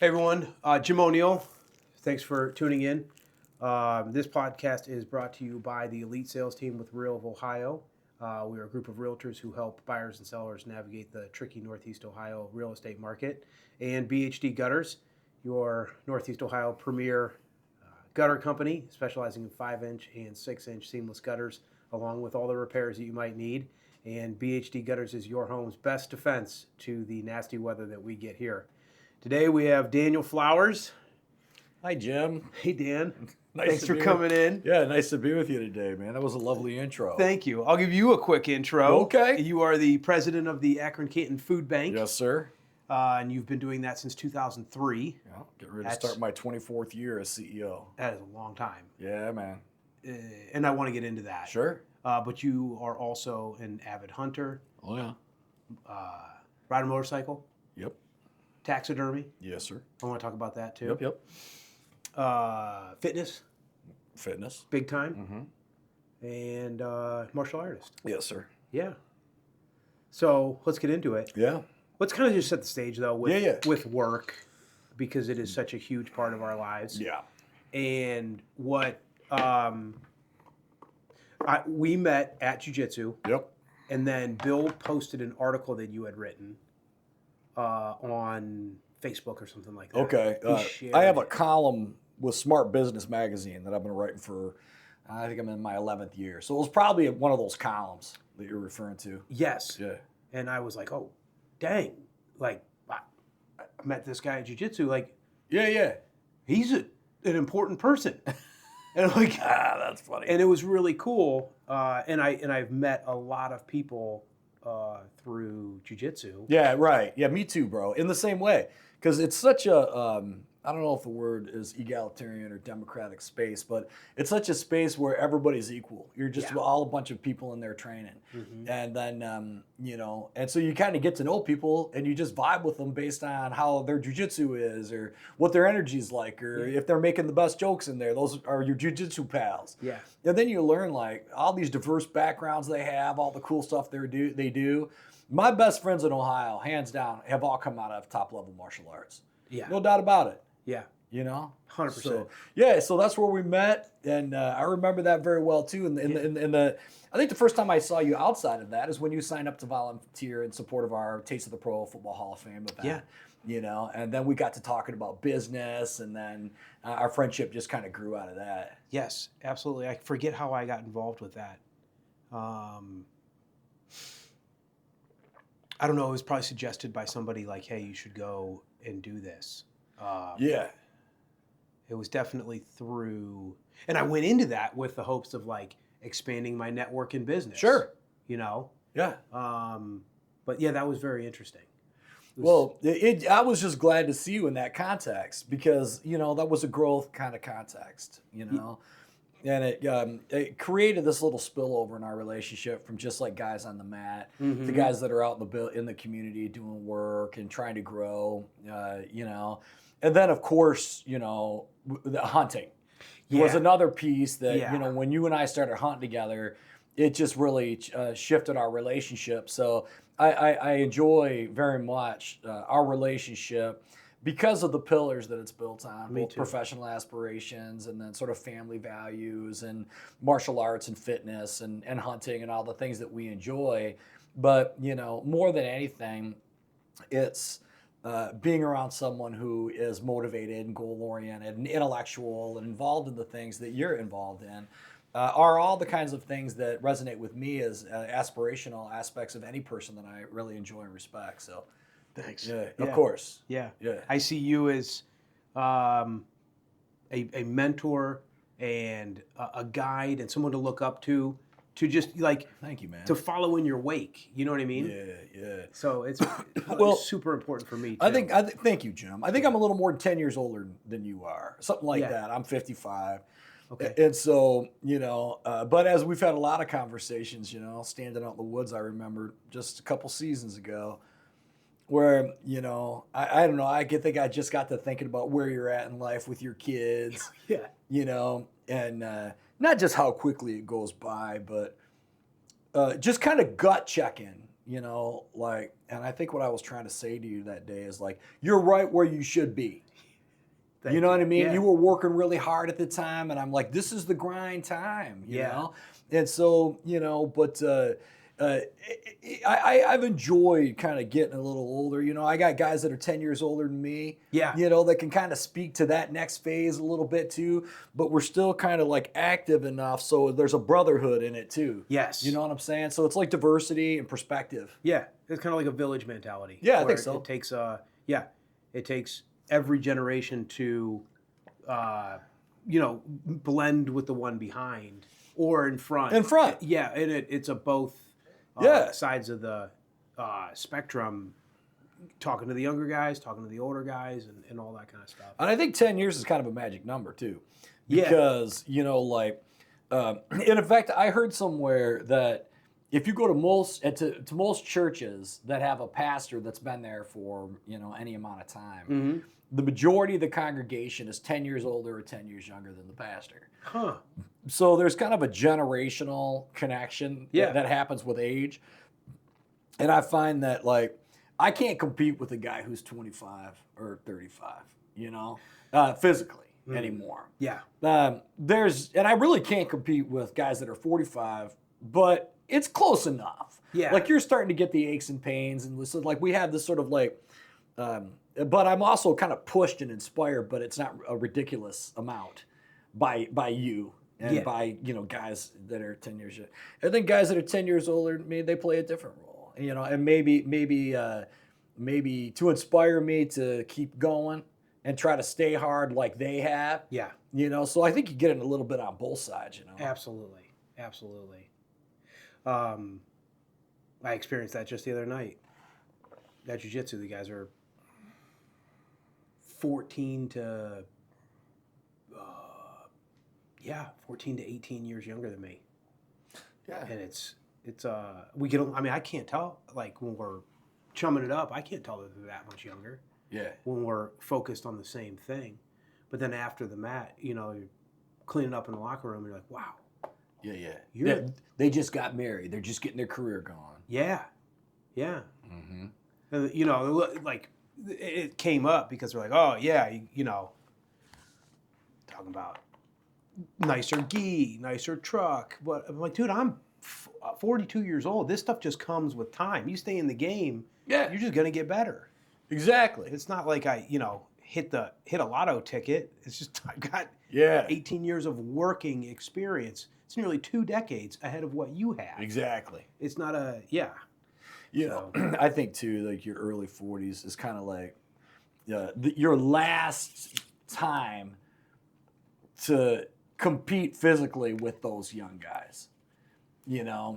Hey everyone, Jim O'Neill. Thanks for tuning in. This podcast is brought to you by the Elite Sales Team with Real of Ohio. We are a group of realtors who help buyers and sellers navigate the tricky Northeast Ohio real estate market. And BHD Gutters, your Northeast Ohio premier gutter company, specializing in 5-inch and 6-inch seamless gutters, along with all the repairs that you might need. And BHD Gutters is your home's best defense to the nasty weather that we get here. Today we have Daniel Flowers. Hi, Jim. Hey, Dan. Nice Thanks to for be coming in. Yeah, nice to be with you today, man. That was a lovely intro. Thank you. I'll give you a quick intro. Okay. You are the president of the Akron-Canton Food Bank. Yes, sir. And you've been doing that since 2003. Yeah, get ready to start my 24th year as CEO. That is a long time. Yeah, man. And I want to get into that. Sure. But you are also an avid hunter. Oh, yeah. Ride a motorcycle. Yep. Taxidermy. Yes, sir. I want to talk about that too. Yep. Fitness. Fitness. Big time. Mm-hmm. And martial artist. Yes, sir. Yeah. So let's get into it. Yeah. Let's kind of just set the stage though with work, because it is such a huge part of our lives. Yeah. And what we met at Jiu-Jitsu. Yep. And then Bill posted an article that you had written on Facebook or something like that. Okay. I have a column with Smart Business Magazine that I've been writing for, I think I'm in my 11th year. So it was probably one of those columns that you're referring to. Yes. Yeah. And I was like, oh, dang. Like, I met this guy at Jiu-Jitsu. Like, Yeah. he's an important person. And I'm like, that's funny. And it was really cool. And I've met a lot of people through jiu-jitsu. Yeah, right. Yeah, me too, bro. In the same way, because it's such a I don't know if the word is egalitarian or democratic space, but it's such a space where everybody's equal. You're just all a bunch of people in there training, and then and so you kind of get to know people, and you just vibe with them based on how their jujitsu is, or what their energy's like, or if they're making the best jokes in there. Those are your jujitsu pals. Yeah. And then you learn like all these diverse backgrounds they have, all the cool stuff they do. My best friends in Ohio, hands down, have all come out of top level martial arts. Yeah. No doubt about it. Yeah. 100%. So, so that's where we met, and I remember that very well too. And I think the first time I saw you outside of that is when you signed up to volunteer in support of our Taste of the Pro Football Hall of Fame event. Yeah. And then we got to talking about business, and then our friendship just kind of grew out of that. Yes, absolutely. I forget how I got involved with that. I don't know. It was probably suggested by somebody like, hey, you should go and do this. It was definitely through, and I went into that with the hopes of like expanding my network in business. Sure. Yeah. But yeah, that was very interesting. I was just glad to see you in that context, because that was a growth kind of context, and it created this little spillover in our relationship from just like guys on the mat, the guys that are out in the community doing work and trying to grow, and then of course the hunting was another piece that when you and I started hunting together, it just really shifted our relationship. So I enjoy very much our relationship because of the pillars that it's built on, both professional aspirations and then sort of family values and martial arts and fitness and hunting and all the things that we enjoy. But, more than anything, it's being around someone who is motivated and goal-oriented and intellectual and involved in the things that you're involved in. Are all the kinds of things that resonate with me as aspirational aspects of any person that I really enjoy and respect. So, thanks. Yeah, of course. Yeah. Yeah. I see you as a mentor and a guide and someone to look up to just like, thank you, man, to follow in your wake. You know what I mean? Yeah. So it's super important for me too. I think thank you, Jim. I think I'm a little more than 10 years older than you are, something like that. I'm 55. Okay. And so, but as we've had a lot of conversations, standing out in the woods, I remember just a couple seasons ago where, I don't know, I think I just got to thinking about where you're at in life with your kids. And not just how quickly it goes by, but just kind of gut checking, and I think what I was trying to say to you that day is like, you're right where you should be. Thank You know what I mean? Yeah. You were working really hard at the time, and I'm like, this is the grind time, you Yeah. know? And so, but I've enjoyed kind of getting a little older. I got guys that are 10 years older than me, Yeah. that can kind of speak to that next phase a little bit too, but we're still kind of like active enough. So there's a brotherhood in it too. Yes. You know what I'm saying? So it's like diversity and perspective. Yeah, it's kind of like a village mentality. Yeah, I where think so. It takes every generation to, blend with the one behind or in front. In front. Yeah, and it's a both Yeah. sides of the spectrum, talking to the younger guys, talking to the older guys, and all that kind of stuff. And I think 10 years is kind of a magic number too. Yeah. Because, and in fact, I heard somewhere that if you go to most churches that have a pastor that's been there for, any amount of time, Mm-hmm. the majority of the congregation is 10 years older or 10 years younger than the pastor. Huh. So there's kind of a generational connection Yeah. that happens with age. And I find that, I can't compete with a guy who's 25 or 35, physically anymore. Yeah. And I really can't compete with guys that are 45, but it's close enough. Yeah. Like you're starting to get the aches and pains, and so we have this sort of but I'm also kind of pushed and inspired, but it's not a ridiculous amount by you and Yeah. by guys that are 10 years. I think guys that are 10 years older than me, they play a different role, and maybe to inspire me to keep going and try to stay hard like they have. Yeah. So I think you get it a little bit on both sides. Absolutely. I experienced that just the other night. That jiu-jitsu, the guys are 14 to 18 years younger than me. Yeah. And I can't tell, like when we're chumming it up, I can't tell that they're that much younger Yeah. when we're focused on the same thing. But then after the mat, you're cleaning up in the locker room, you're like, wow. Yeah. They just got married. They're just getting their career going. Yeah. Mm-hmm. And, like it came up because we're like, oh yeah, talking about nicer gi, nicer truck. But I'm like, dude, I'm 42 years old. This stuff just comes with time. You stay in the game, Yeah. you're just gonna get better. Exactly. It's not like I, hit a lotto ticket. It's just I've got Yeah. 18 years of working experience. It's nearly 2 decades ahead of what you have. Exactly. It's not I think too, like your early 40s is kind of like your last time to compete physically with those young guys. Yeah.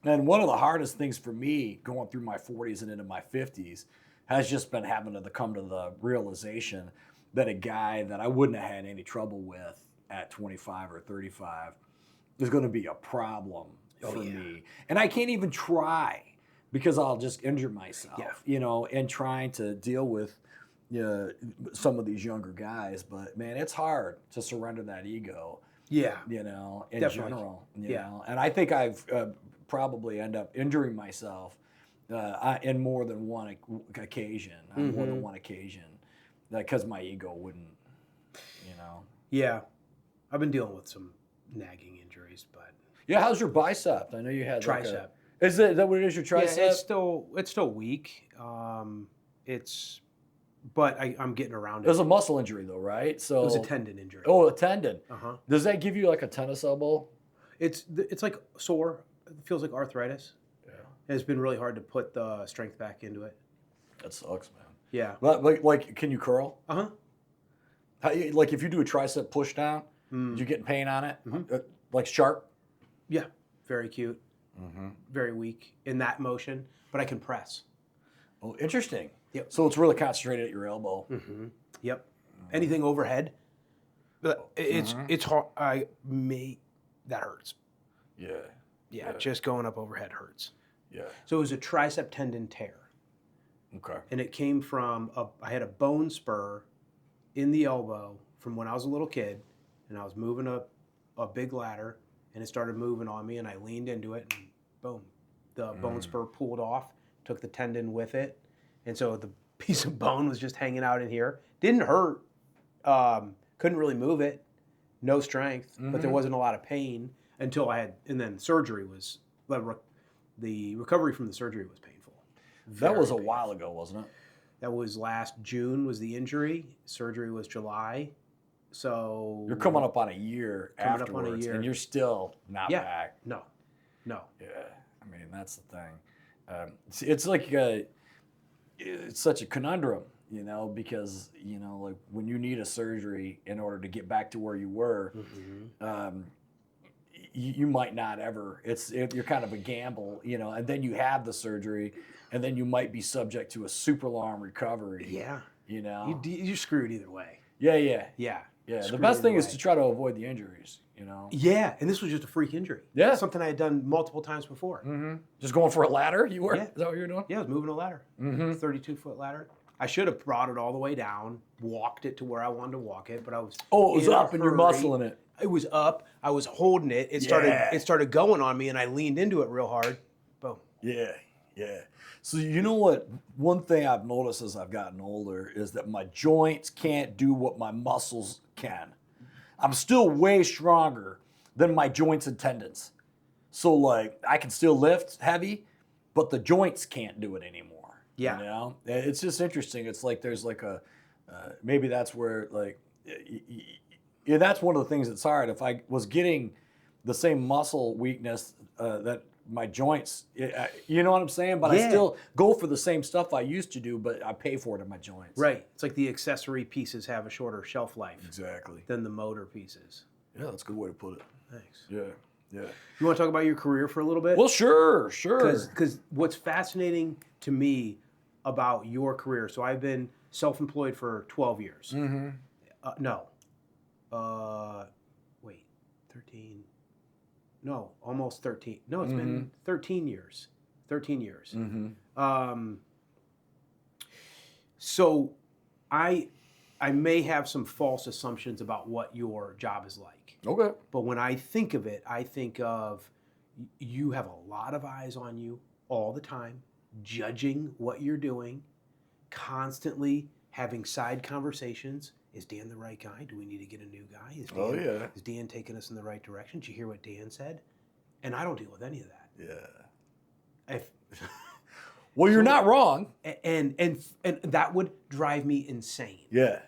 And one of the hardest things for me going through my 40s and into my 50s has just been having to come to the realization that a guy that I wouldn't have had any trouble with at 25 or 35 is going to be a problem for me. And I can't even try because I'll just injure myself, and trying to deal with some of these younger guys. But man, it's hard to surrender that ego, Yeah. in Definitely. general, And I think I've probably end up injuring myself in more than one occasion, because my ego wouldn't, Yeah. I've been dealing with some nagging injuries, but Yeah, how's your bicep? I know you had tricep. Is that what it is? Your tricep? Yeah, it's still weak. But I'm getting around It it. was a muscle injury though, right? So It was a tendon injury. Oh, a tendon. Uh-huh. Does that give you like a tennis elbow? It's like sore. It feels like arthritis. Yeah. And it's been really hard to put the strength back into it. That sucks, man. Yeah. But like, can you curl? Uh-huh. Like if you do a tricep push down, do you get pain on it? Like sharp? Yeah. Very cute. Very weak in that motion, but I can press. Oh, interesting. Yep. So it's really concentrated at your elbow. Yep. Anything overhead, but it's hard. That hurts. Yeah. Yeah, just going up overhead hurts. Yeah. So it was a tricep tendon tear, Okay. and it came from I had a bone spur in the elbow from when I was a little kid, and I was moving up a big ladder, and it started moving on me, and I leaned into it, and boom, the bone spur pulled off, took the tendon with it, and so the piece of bone was just hanging out in here. Didn't hurt Couldn't really move it. No strength, but there wasn't a lot of pain until I had, and then surgery was, the recovery from the surgery was painful. That was a Very while ago, wasn't it? That was last June was the injury. Surgery was July. So You're coming up on a year Coming up on a afterwards, year. and you're still not Yeah. back. No. Yeah, I mean, that's the thing. It's like it's such a conundrum, you know, because, you know, like when you need a surgery in order to get back to where you were, you might not ever. You're kind of a gamble, you know, and then you have the surgery, and then you might be subject to a super long recovery. Yeah. You know. You're screwed either way. Yeah. Yeah. The Screwed best thing either is way. to try to avoid the injuries, you know. Yeah, and this was just a freak injury. Yeah. Something I had done multiple times before. Just going for a ladder, you were? Yeah. Is that what you were doing? Yeah, I was moving a ladder. 32-foot ladder. I should have brought it all the way down, walked it to where I wanted to walk it, but I was Oh, it was in a up and you're hurry. muscling it. It was up. I was holding it. It started going on me, and I leaned into it real hard. Boom. Yeah. So you know what? One thing I've noticed as I've gotten older is that my joints can't do what my muscles can. I'm still way stronger than my joints and tendons. So like I can still lift heavy, but the joints can't do it anymore. Yeah. You know? It's just interesting. It's like there's like a maybe that's where like yeah, that's one of the things that's hard. If I was getting the same muscle weakness that my joints, you know what I'm saying? But I Yeah. still go for the same stuff I used to do, but I pay for it in my joints. Right. It's like the accessory pieces have a shorter shelf life Exactly. than the motor pieces. Yeah, that's a good way to put it. Thanks. Yeah. You want to talk about your career for a little bit? Well, sure. Because what's fascinating to me about your career, so I've been self-employed for 12 years. Wait, 13. No, almost 13. No, it's been 13 years. 13 years. So I may have some false assumptions about what your job is like. Okay. But when I think of it, I think of you have a lot of eyes on you all the time, judging what you're doing, constantly having side conversations. Is Dan the right guy? Do we need to get a new guy? Is Dan taking us in the right direction? Did you hear what Dan said? And I don't deal with any of that. Yeah. If, Well, you're not wrong. and that would drive me insane. Yeah.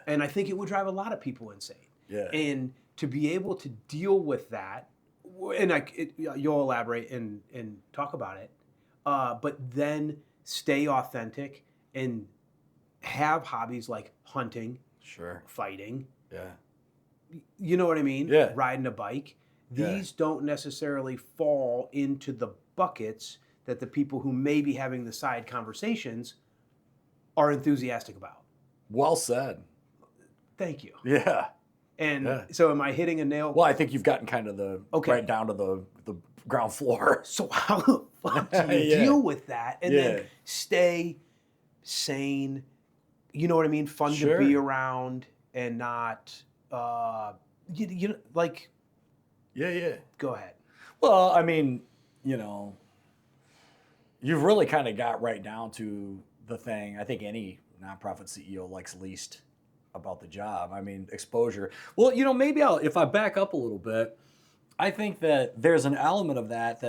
And I think it would drive a lot of people insane. Yeah. And to be able to deal with that, and you'll elaborate and talk about it, but then stay authentic and have hobbies like hunting, Sure. fighting, Yeah. you know what I mean? Yeah. Riding a bike. Yeah. These don't necessarily fall into the buckets that the people who may be having the side conversations are enthusiastic about. Well said. Thank you. Yeah. And so am I hitting a nail? Well, I think you've gotten kind of right down to the ground floor. So how the fuck do you Yeah. deal with that and Yeah. then stay sane? You know what I mean? Fun Sure. to be around and not, you know, like, Yeah. go ahead. Well, I mean, you know, you've really kind of got right down to the thing I think any nonprofit CEO likes least about the job. I mean, exposure. Well, you know, maybe if I back up a little bit, I think that there's an element of that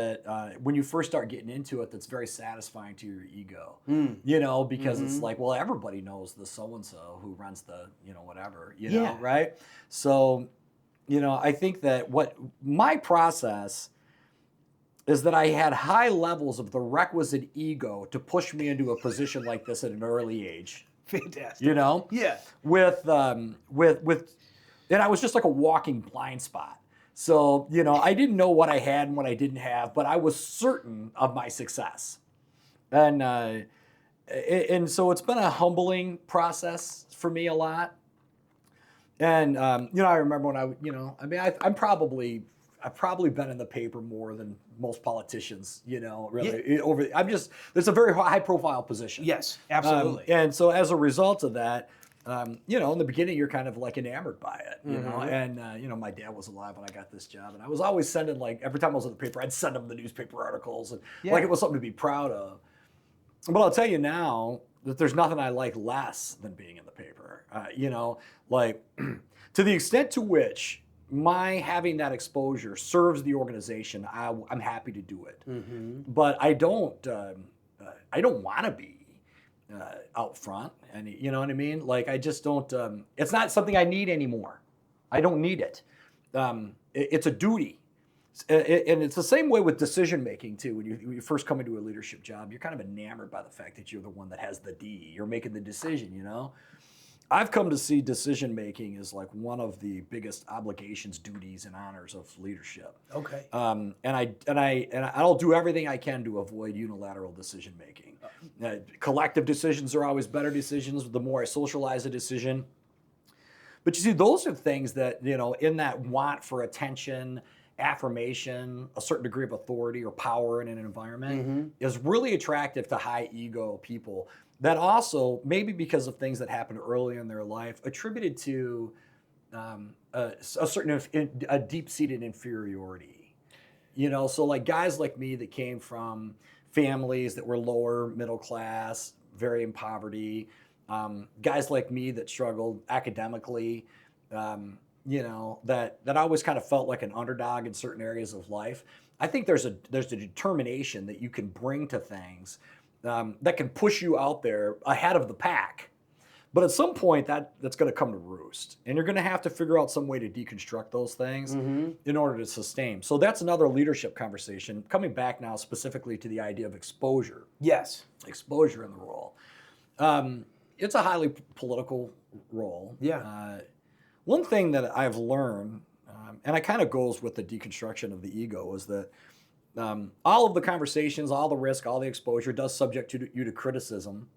when you first start getting into it, that's very satisfying to your ego. You know, because it's like, well, everybody knows the so-and-so who runs the, you know, whatever, you know, right? So, you know, I think that what my process is that I had high levels of the requisite ego to push me into a position like this at an early age. Fantastic. You know? Yeah. With and I was just like a walking blind spot. So, you know, I didn't know what I had and what I didn't have, but I was certain of my success. And so it's been a humbling process for me a lot. And, you know, I remember when I've probably been in the paper more than most politicians, you know, really. It's a very high profile position. Yes, absolutely. And so as a result of that, you know, in the beginning, you're kind of like enamored by it, you know. And, you know, my dad was alive when I got this job. And I was always sending, like, every time I was in the paper, I'd send him the newspaper articles. And, like, it was something to be proud of. But I'll tell you now, that there's nothing I like less than being in the paper. You know, like to the extent to which my having that exposure serves the organization, I'm happy to do it. But I don't want to be out front, and you know what I mean. Like I just don't. It's not something I need anymore. I don't need it. It's a duty. And it's the same way with decision making too. When you first come into a leadership job, you're kind of enamored by the fact that you're the one that has the D. You're making the decision. You know, I've come to see decision making as like one of the biggest obligations, duties, and honors of leadership. Okay. And I'll do everything I can to avoid unilateral decision making. Collective decisions are always better decisions. The more I socialize a decision, but you see, those are things that, you know, in that want for attention, affirmation, a certain degree of authority or power in an environment is really attractive to high ego people that also, maybe because of things that happened early in their life, attributed to a deep-seated inferiority. You know, so like guys like me that came from families that were lower middle class, very in poverty, guys like me that struggled academically, you know, that I always kind of felt like an underdog in certain areas of life. I think there's a determination that you can bring to things that can push you out there ahead of the pack. But at some point, that's going to come to roost, and you're going to have to figure out some way to deconstruct those things in order to sustain. So that's another leadership conversation. Coming back now specifically to the idea of exposure. Yes. Exposure in the role. It's a highly political role. Yeah. One thing that I've learned, and it kind of goes with the deconstruction of the ego, is that all of the conversations, all the risk, all the exposure does subject you to criticism.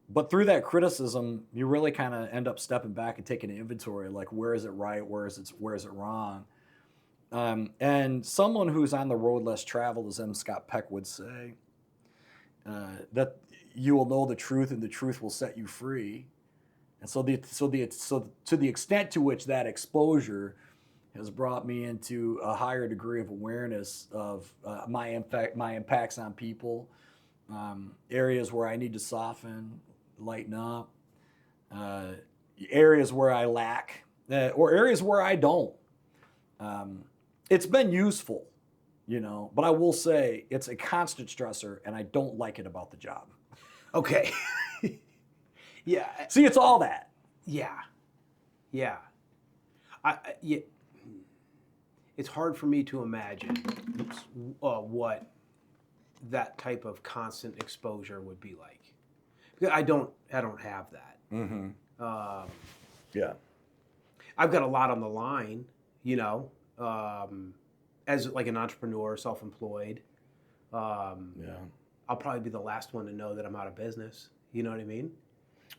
But through that criticism, you really kind of end up stepping back and taking an inventory, like where is it right, where is it wrong. And someone who's on the road less traveled, as M. Scott Peck would say, that you will know the truth and the truth will set you free. And so to the extent to which that exposure has brought me into a higher degree of awareness of my impacts on people, areas where I need to soften, lighten up, areas where I lack, or areas where I don't. It's been useful, you know, but I will say it's a constant stressor, and I don't like it about the job. Okay. Yeah. See, it's all that. Yeah. Yeah. Yeah. It's hard for me to imagine what that type of constant exposure would be like. Because I don't have that. Yeah. I've got a lot on the line, you know, as like an entrepreneur, self-employed. Yeah. I'll probably be the last one to know that I'm out of business. You know what I mean?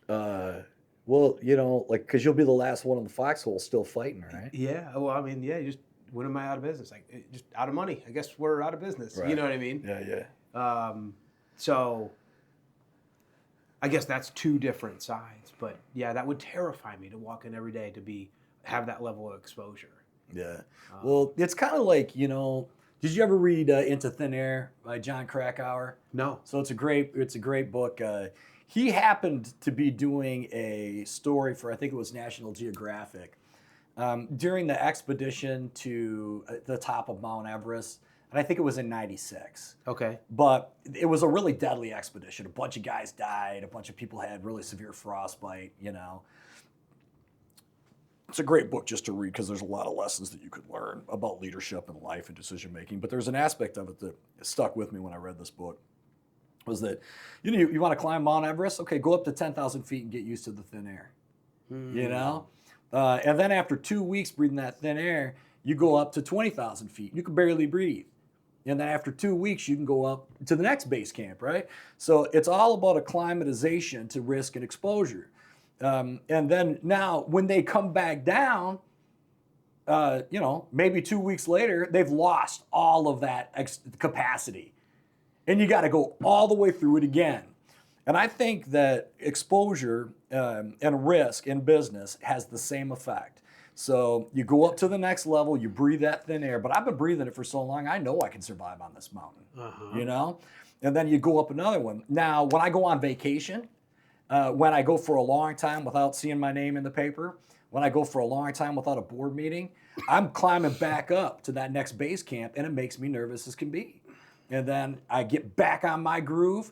Well, you know, like, because you'll be the last one in the foxhole still fighting, right? Yeah. Well, I mean, yeah. Just when am I out of business? Like, just out of money. I guess we're out of business. Right. You know what I mean? Yeah. So I guess that's two different sides. But yeah, that would terrify me to walk in every day to have that level of exposure. Yeah. Well, it's kind of like, you know, did you ever read Into Thin Air by John Krakauer? No. So it's a great book. He happened to be doing a story for, I think it was National Geographic, during the expedition to the top of Mount Everest. And I think it was in '96. Okay. But it was a really deadly expedition. A bunch of guys died. A bunch of people had really severe frostbite, you know. It's a great book just to read because there's a lot of lessons that you could learn about leadership and life and decision making. But there's an aspect of it that stuck with me when I read this book. Was that, you know, you want to climb Mount Everest? Okay, go up to 10,000 feet and get used to the thin air. You know? And then after 2 weeks breathing that thin air, you go up to 20,000 feet. You can barely breathe. And then after 2 weeks, you can go up to the next base camp, right? So it's all about acclimatization to risk and exposure. And then now when they come back down, you know, maybe 2 weeks later, they've lost all of that capacity. And you got to go all the way through it again. And I think that exposure and risk in business has the same effect. So you go up to the next level, you breathe that thin air, but I've been breathing it for so long, I know I can survive on this mountain, you know? and then you go up another one. Now, when I go on vacation, when I go for a long time without seeing my name in the paper, when I go for a long time without a board meeting, I'm climbing back up to that next base camp, and it makes me nervous as can be. And then I get back on my groove,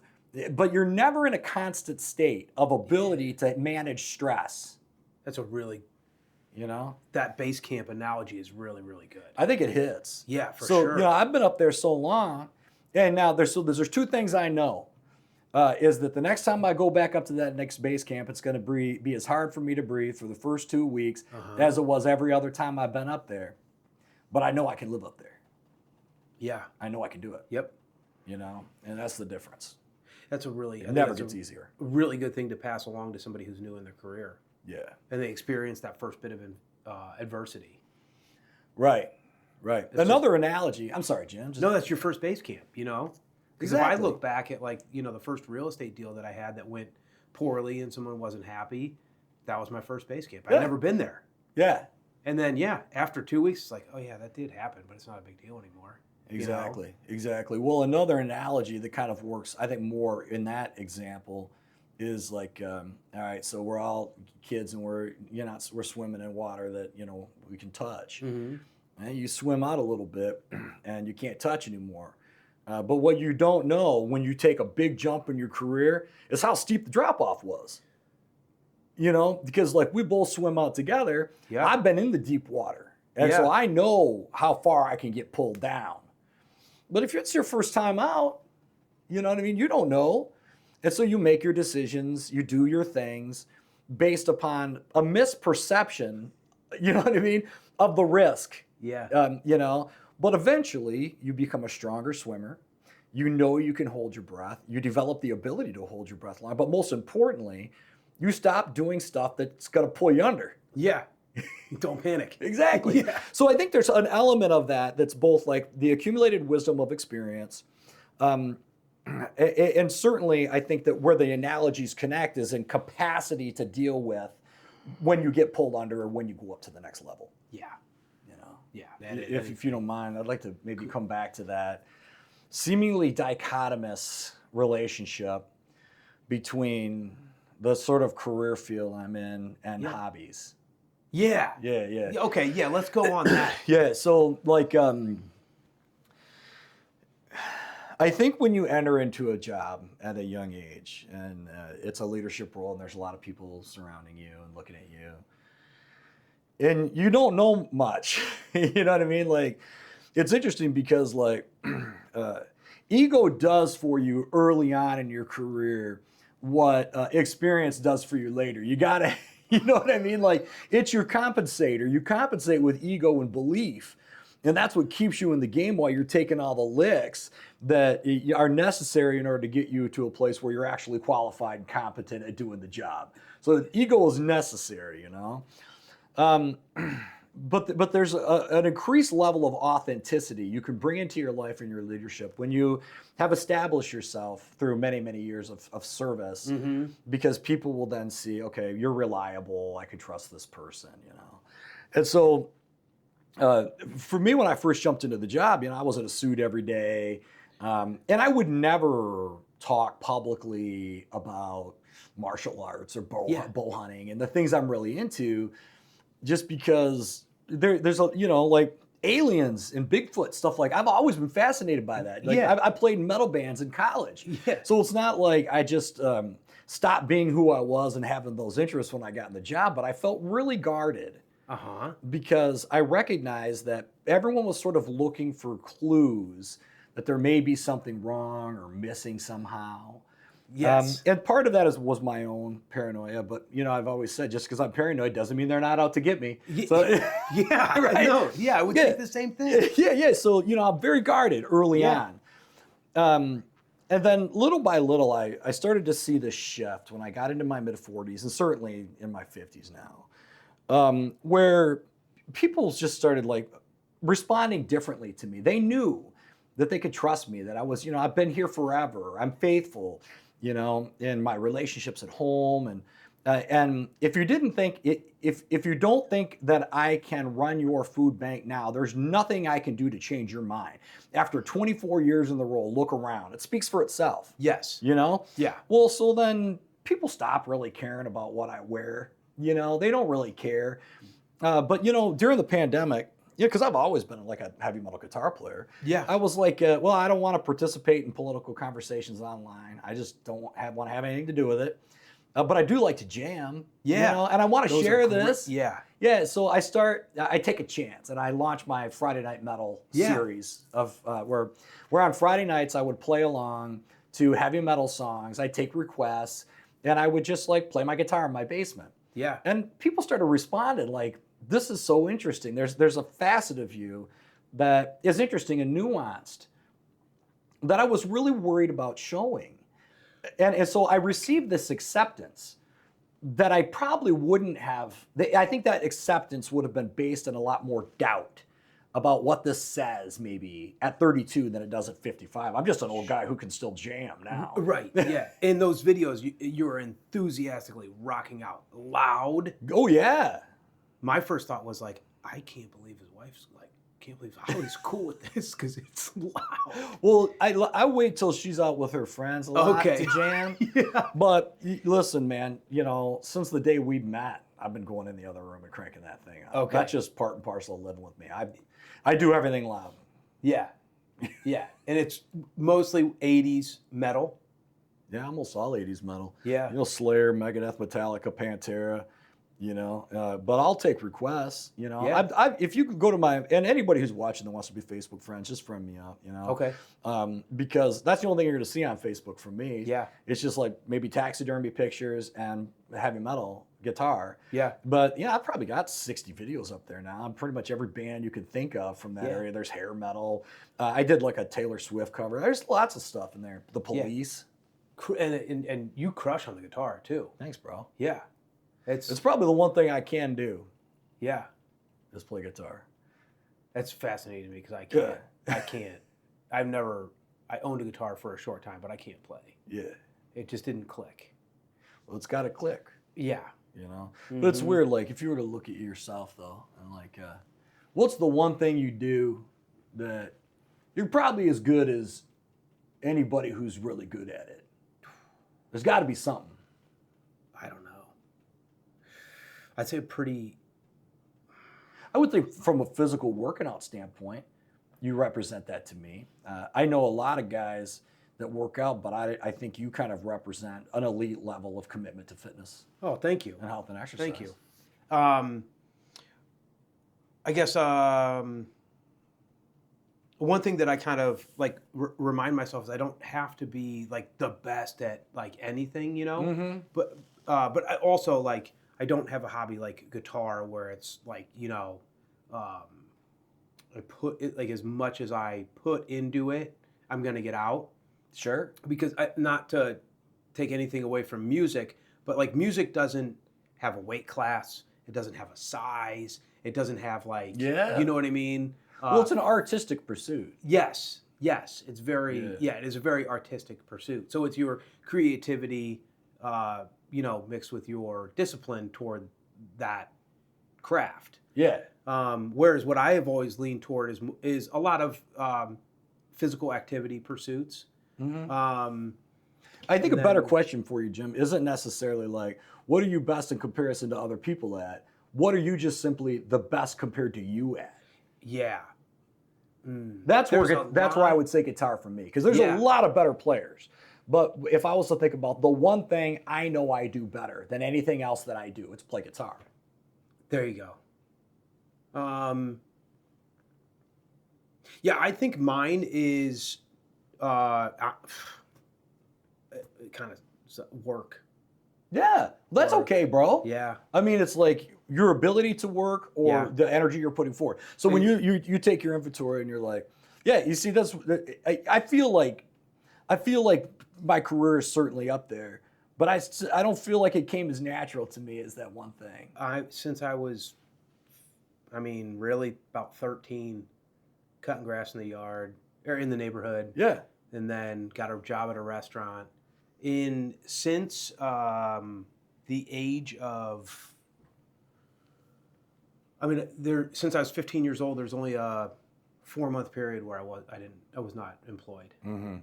but you're never in a constant state of ability to manage stress. That's a really, You know, that base camp analogy is really, really good. I think it hits. Yeah, for So, sure. you know, I've been up there so long, and now there's two things I know. Is that the next time I go back up to that next base camp, it's going to be as hard for me to breathe for the first 2 weeks as it was every other time I've been up there. But I know I can live up there. Yeah. I know I can do it. Yep. You know, and that's the difference. That's a really, It never gets easier. really good thing to pass along to somebody who's new in their career. Yeah. And they experience that first bit of adversity. Right. Right. Another analogy. I'm sorry, Jim. No, that's your first base camp, you know? Because if I Exactly. look back at, like, you know, the first real estate deal that I had that went poorly and someone wasn't happy, that was my first base camp. Yeah. I'd never been there. Yeah. And then, yeah, after 2 weeks, it's like, oh, yeah, that did happen, but it's not a big deal anymore. you know? Exactly. Exactly. Well, another analogy that kind of works, I think, more in that example is like, all right, so we're all kids and we're swimming in water that, you know, we can touch. Mm-hmm. And you swim out a little bit and you can't touch anymore. But what you don't know when you take a big jump in your career is how steep the drop off was. You know, because like we both swim out together. Yeah. I've been in the deep water. And so Yeah. I know how far I can get pulled down. But if it's your first time out, you know what I mean? You don't know. And so you make your decisions, you do your things based upon a misperception, you know what I mean, of the risk. Yeah. You know, but eventually you become a stronger swimmer. You know you can hold your breath. You develop the ability to hold your breath long. But most importantly, you stop doing stuff that's going to pull you under. Yeah. Don't panic. Exactly. Yeah. So I think there's an element of that that's both like the accumulated wisdom of experience. And certainly I think that where the analogies connect is in capacity to deal with when you get pulled under or when you go up to the next level. Yeah. You know, Yeah. if you don't mind, I'd like to maybe come back to that seemingly dichotomous relationship between the sort of career field I'm in and Yeah. hobbies. Yeah. Yeah. Yeah, okay, yeah, let's go on that. Yeah, so like I think when you enter into a job at a young age and it's a leadership role and there's a lot of people surrounding you and looking at you and you don't know much, you know what I mean? Like it's interesting because like ego does for you early on in your career what experience does for you later. You gotta, you know what I mean? Like it's your compensator. You compensate with ego and belief. And that's what keeps you in the game while you're taking all the licks that are necessary in order to get you to a place where you're actually qualified and competent at doing the job. So the ego is necessary, you know? But there's an increased level of authenticity you can bring into your life and your leadership when you have established yourself through many, many years of service, because people will then see, okay, you're reliable, I can trust this person, you know? And so for me, when I first jumped into the job, you know, I was in a suit every day, and I would never talk publicly about martial arts or bow hunting and the things I'm really into, just because there's a, you know, like aliens and Bigfoot stuff. Like I've always been fascinated by that. Like I played in metal bands in college, so it's not like I just stopped being who I was and having those interests when I got in the job, but I felt really guarded. Because I recognized that everyone was sort of looking for clues that there may be something wrong or missing somehow. Yes. And part of that was my own paranoia, but you know, I've always said just because I'm paranoid doesn't mean they're not out to get me. So, yeah, right? No, yeah, I would think the same thing. Yeah. So, you know, I'm very guarded early on. And then little by little, I started to see this shift when I got into my mid-40s and certainly in my 50s now. Where people just started like responding differently to me. They knew that they could trust me, that I was, you know, I've been here forever. I'm faithful, you know, in my relationships at home and And if you didn't think if you don't think that I can run your food bank now, there's nothing I can do to change your mind. After 24 years in the role, look around. It speaks for itself. Yes. You know? Yeah. Well, so then people stop really caring about what I wear. You know, they don't really care. But you know, during the pandemic, yeah, because I've always been like a heavy metal guitar player. Yeah. I was like, well, I don't want to participate in political conversations online. I just don't want to have anything to do with it. But I do like to jam, Yeah. you know, and I want to Those share are great- this. Yeah. Yeah, so I take a chance, and I launch my Friday Night Metal series of where on Friday nights I would play along to heavy metal songs. I take requests, and I would just like play my guitar in my basement. Yeah. And people started responding like, "This is so interesting." There's a facet of you that is interesting and nuanced that I was really worried about showing. And so I received this acceptance that I probably wouldn't have. I think that acceptance would have been based on a lot more doubt about what this says maybe at 32 than it does at 55. I'm just an old guy who can still jam now. Right. Yeah. In those videos, you were enthusiastically rocking out loud. Oh yeah. My first thought was like, I can't believe his wife's like, can't believe how he's cool with this because it's loud. Well, I wait till she's out with her friends a lot to jam. Yeah. But listen, man, you know, since the day we met, I've been going in the other room and cranking that thing up. Okay. That's just part and parcel of living with me. I do everything loud. Yeah. Yeah. And it's mostly 80s metal. Yeah, almost all 80s metal. Yeah. You know, Slayer, Megadeth, Metallica, Pantera, you know, but I'll take requests, you know. Yeah. If you could go to my, and anybody who's watching that wants to be Facebook friends, just friend me out, you know. Okay. Because that's the only thing you're going to see on Facebook from me. Yeah. It's just like maybe taxidermy pictures and heavy metal guitar. Yeah. But yeah, I've probably got 60 videos up there now. I'm pretty much every band you could think of from that Yeah. area. There's hair metal. I did like a Taylor Swift cover. There's lots of stuff in there. The Police. And you crush on the guitar too. Thanks, bro. Yeah. It's probably the one thing I can do yeah. is play guitar. That's fascinating to me because I can't. I can't. I owned a guitar for a short time, but I can't play. Yeah. It just didn't click. Well, it's got to click, Yeah. you know? But it's weird, like, if you were to look at yourself, though, and like, what's the one thing you do that you're probably as good as anybody who's really good at it? There's got to be something. I don't know. I'd say I would think from a physical working out standpoint, you represent that to me. I know a lot of guys that work out, but I think you kind of represent an elite level of commitment to fitness Oh, thank you. and health and exercise. Thank you. I guess one thing that I kind of like remind myself is I don't have to be like the best at like anything, you know. Mm-hmm. But I also like I don't have a hobby like guitar where it's like I put it like as much as I put into it, I'm gonna get out. Sure. Because not to take anything away from music, but like music doesn't have a weight class. It doesn't have a size. It doesn't have like, Yeah. you know what I mean? Well, it's an artistic pursuit. Yes. It's very, Yeah. it is a very artistic pursuit. So it's your creativity, mixed with your discipline toward that craft. Yeah. Whereas what I have always leaned toward is a lot of physical activity pursuits. Mm-hmm. I I think a better question for you, Jim, isn't necessarily like, what are you best in comparison to other people at? What are you just simply the best compared to you at? Yeah. That's There's where a that's where I lot- would say guitar for me, because there's Yeah. a lot of better players. But if I was to think about the one thing I know I do better than anything else that I do, it's play guitar. There you go. Yeah, I think mine is kind of work. Yeah, that's Or- okay, bro. Yeah. I mean, it's like your ability to work or Yeah. the energy you're putting forwd. So when you take your inventory and you're like, yeah, you see, I feel like my career is certainly up there, but I don't feel like it came as natural to me as that one thing. Since I was, really about 13, cutting grass in the yard or in the neighborhood, Yeah. and then got a job at a restaurant. Since the age of, I mean, since I was 15 years old, there's only a 4-month period where I was not employed. Mm-hmm.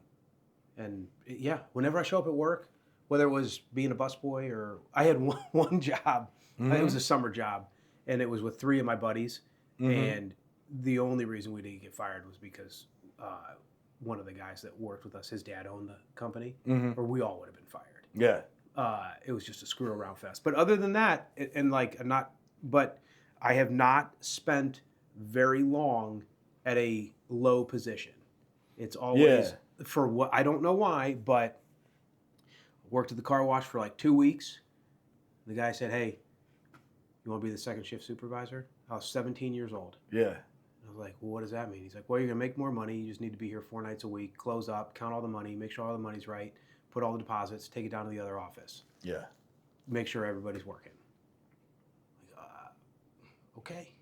And yeah, whenever I show up at work, whether it was being a busboy or I had one job, Mm-hmm. it was a summer job, and it was with 3 of my buddies. Mm-hmm. And the only reason we didn't get fired was because one of the guys that worked with us, his dad owned the company, Mm-hmm. or we all would have been fired. Yeah. It was just a screw around fest. But other than that, but I have not spent very long at a low position. It's always for what, I don't know why, but worked at the car wash for like 2 weeks. The guy said, "Hey, you want to be the second shift supervisor?" I was 17 years old. Yeah. I was like, "Well, what does that mean?" He's like, "Well, you're going to make more money. You just need to be here 4 nights a week, close up, count all the money, make sure all the money's right, put all the deposits, take it down to the other office, Yeah. make sure everybody's working." Like, okay,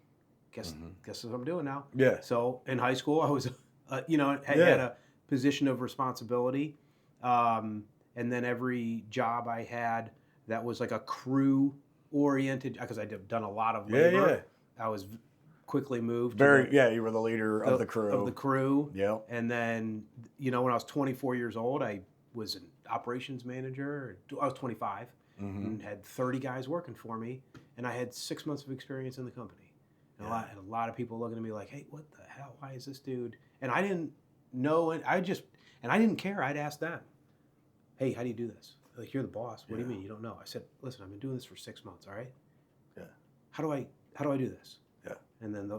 guess that's what I'm doing now. Yeah. So in high school, I was, had a position of responsibility, and then every job I had that was like a crew oriented, because I'd done a lot of labor. I was quickly moved. You were the leader of the crew. Of the crew. Yeah. And then, when I was 24 years old, I was an operations manager. I was 25 and had 30 guys working for me, and I had 6 months of experience in the company. And a lot of people looking at me like, "Hey, what the hell? Why is this dude?" And I didn't know it. I didn't care. I'd ask them, "Hey, how do you do this?" Like, "You're the boss. What do you mean you don't know?" I said, "Listen, I've been doing this for 6 months. All right. Yeah. How do I do this?" Yeah. And then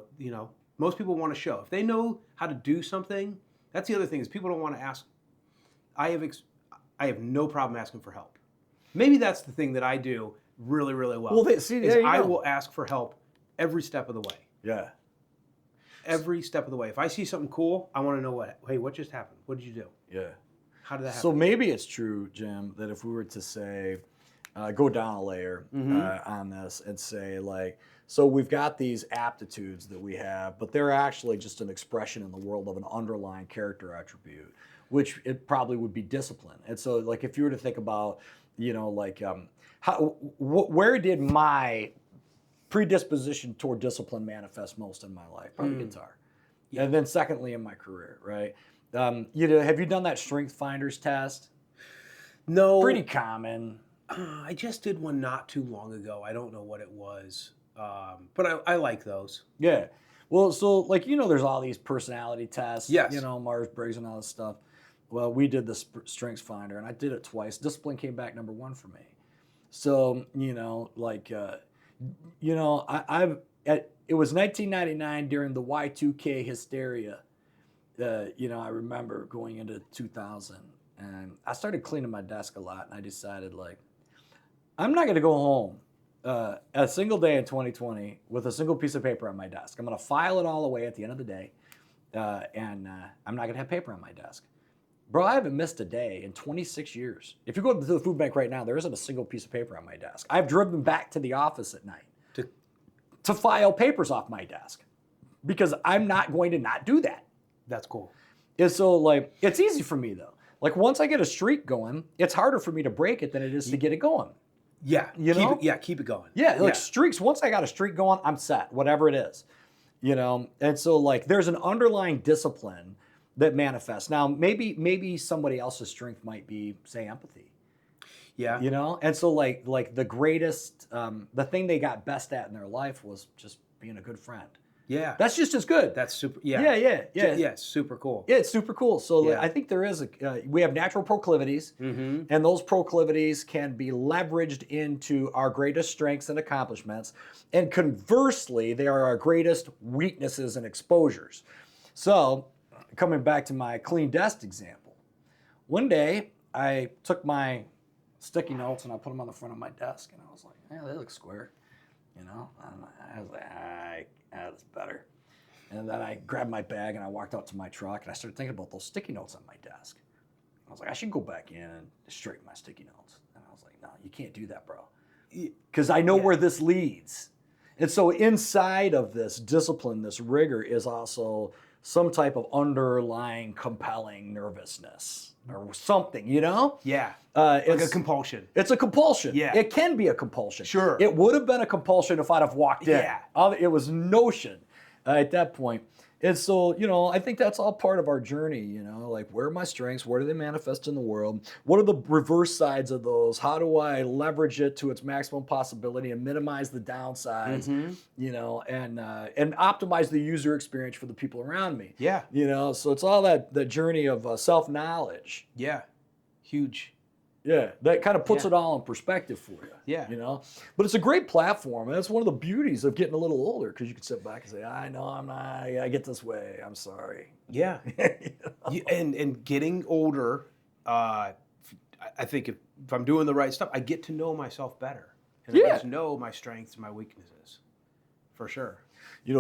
most people want to show if they know how to do something. That's the other thing is people don't want to ask. I have no problem asking for help. Maybe that's the thing that I do really, really well. Well, I will ask for help every step of the way. Yeah. Every step of the way. If I see something cool, I want to know what just happened? What did you do? Yeah. How did that happen? So maybe it's true, Jim, that if we were to say, go down a layer on this and say, like, so we've got these aptitudes that we have, but they're actually just an expression in the world of an underlying character attribute, which it probably would be discipline. And so, like, if you were to think about, where did my predisposition toward discipline manifest most in my life? Probably guitar. Yeah. And then secondly, in my career, right? Have you done that Strength Finders test? No. Pretty common. I just did one not too long ago. I don't know what it was, but I like those. Yeah. Well, so there's all these personality tests. Yes. Myers-Briggs and all this stuff. Well, we did the Strengths Finder, and I did it twice. Discipline came back number 1 for me. So it was 1999 during the Y2K hysteria. I remember going into 2000, and I started cleaning my desk a lot, and I decided, like, I'm not going to go home a single day in 2020 with a single piece of paper on my desk. I'm going to file it all away at the end of the day, and I'm not going to have paper on my desk. Bro, I haven't missed a day in 26 years. If you go to the food bank right now, there isn't a single piece of paper on my desk. I've driven back to the office at night to file papers off my desk because I'm not going to not do that. That's cool. And so, it's easy for me, though. Like, once I get a streak going, it's harder for me to break it than it is to get it going. Yeah. Keep it going. Yeah, streaks, once I got a streak going, I'm set, whatever it is. And so, there's an underlying discipline that manifests. Now, maybe somebody else's strength might be, say, empathy. Yeah. And so, the greatest, the thing they got best at in their life was just being a good friend. Yeah. That's just as good. That's super. Yeah. Yeah. Yeah. Super cool. Yeah, it's super cool. So Yeah. I think there is we have natural proclivities, and those proclivities can be leveraged into our greatest strengths and accomplishments. And conversely, they are our greatest weaknesses and exposures. So, coming back to my clean desk example, one day I took my sticky notes and I put them on the front of my desk, and I was like, "Yeah, they look square," And I was like, that's better. And then I grabbed my bag and I walked out to my truck and I started thinking about those sticky notes on my desk. I was like, I should go back in and straighten my sticky notes. And I was like, no, you can't do that, bro. Because I know where this leads. And so inside of this discipline, this rigor is also some type of underlying compelling nervousness or something, you know? Yeah. Like a It's compulsion. it's a compulsion. Yeah. It can be a compulsion. Sure. It would have been a compulsion if I'd have walked in. Yeah. It was notion at that point. And so, I think that's all part of our journey, like where are my strengths? Where do they manifest in the world? What are the reverse sides of those? How do I leverage it to its maximum possibility and minimize the downsides, and optimize the user experience for the people around me? Yeah. So it's all that journey of self-knowledge. Yeah. Huge. Yeah, that kind of puts Yeah. it all in perspective for you. Yeah. But it's a great platform, and that's one of the beauties of getting a little older, because you can sit back and say, "I know I'm not. I get this way. I'm sorry." Yeah. And getting older, I think if I'm doing the right stuff, I get to know myself better. And I Yeah. get to know my strengths and my weaknesses. For sure.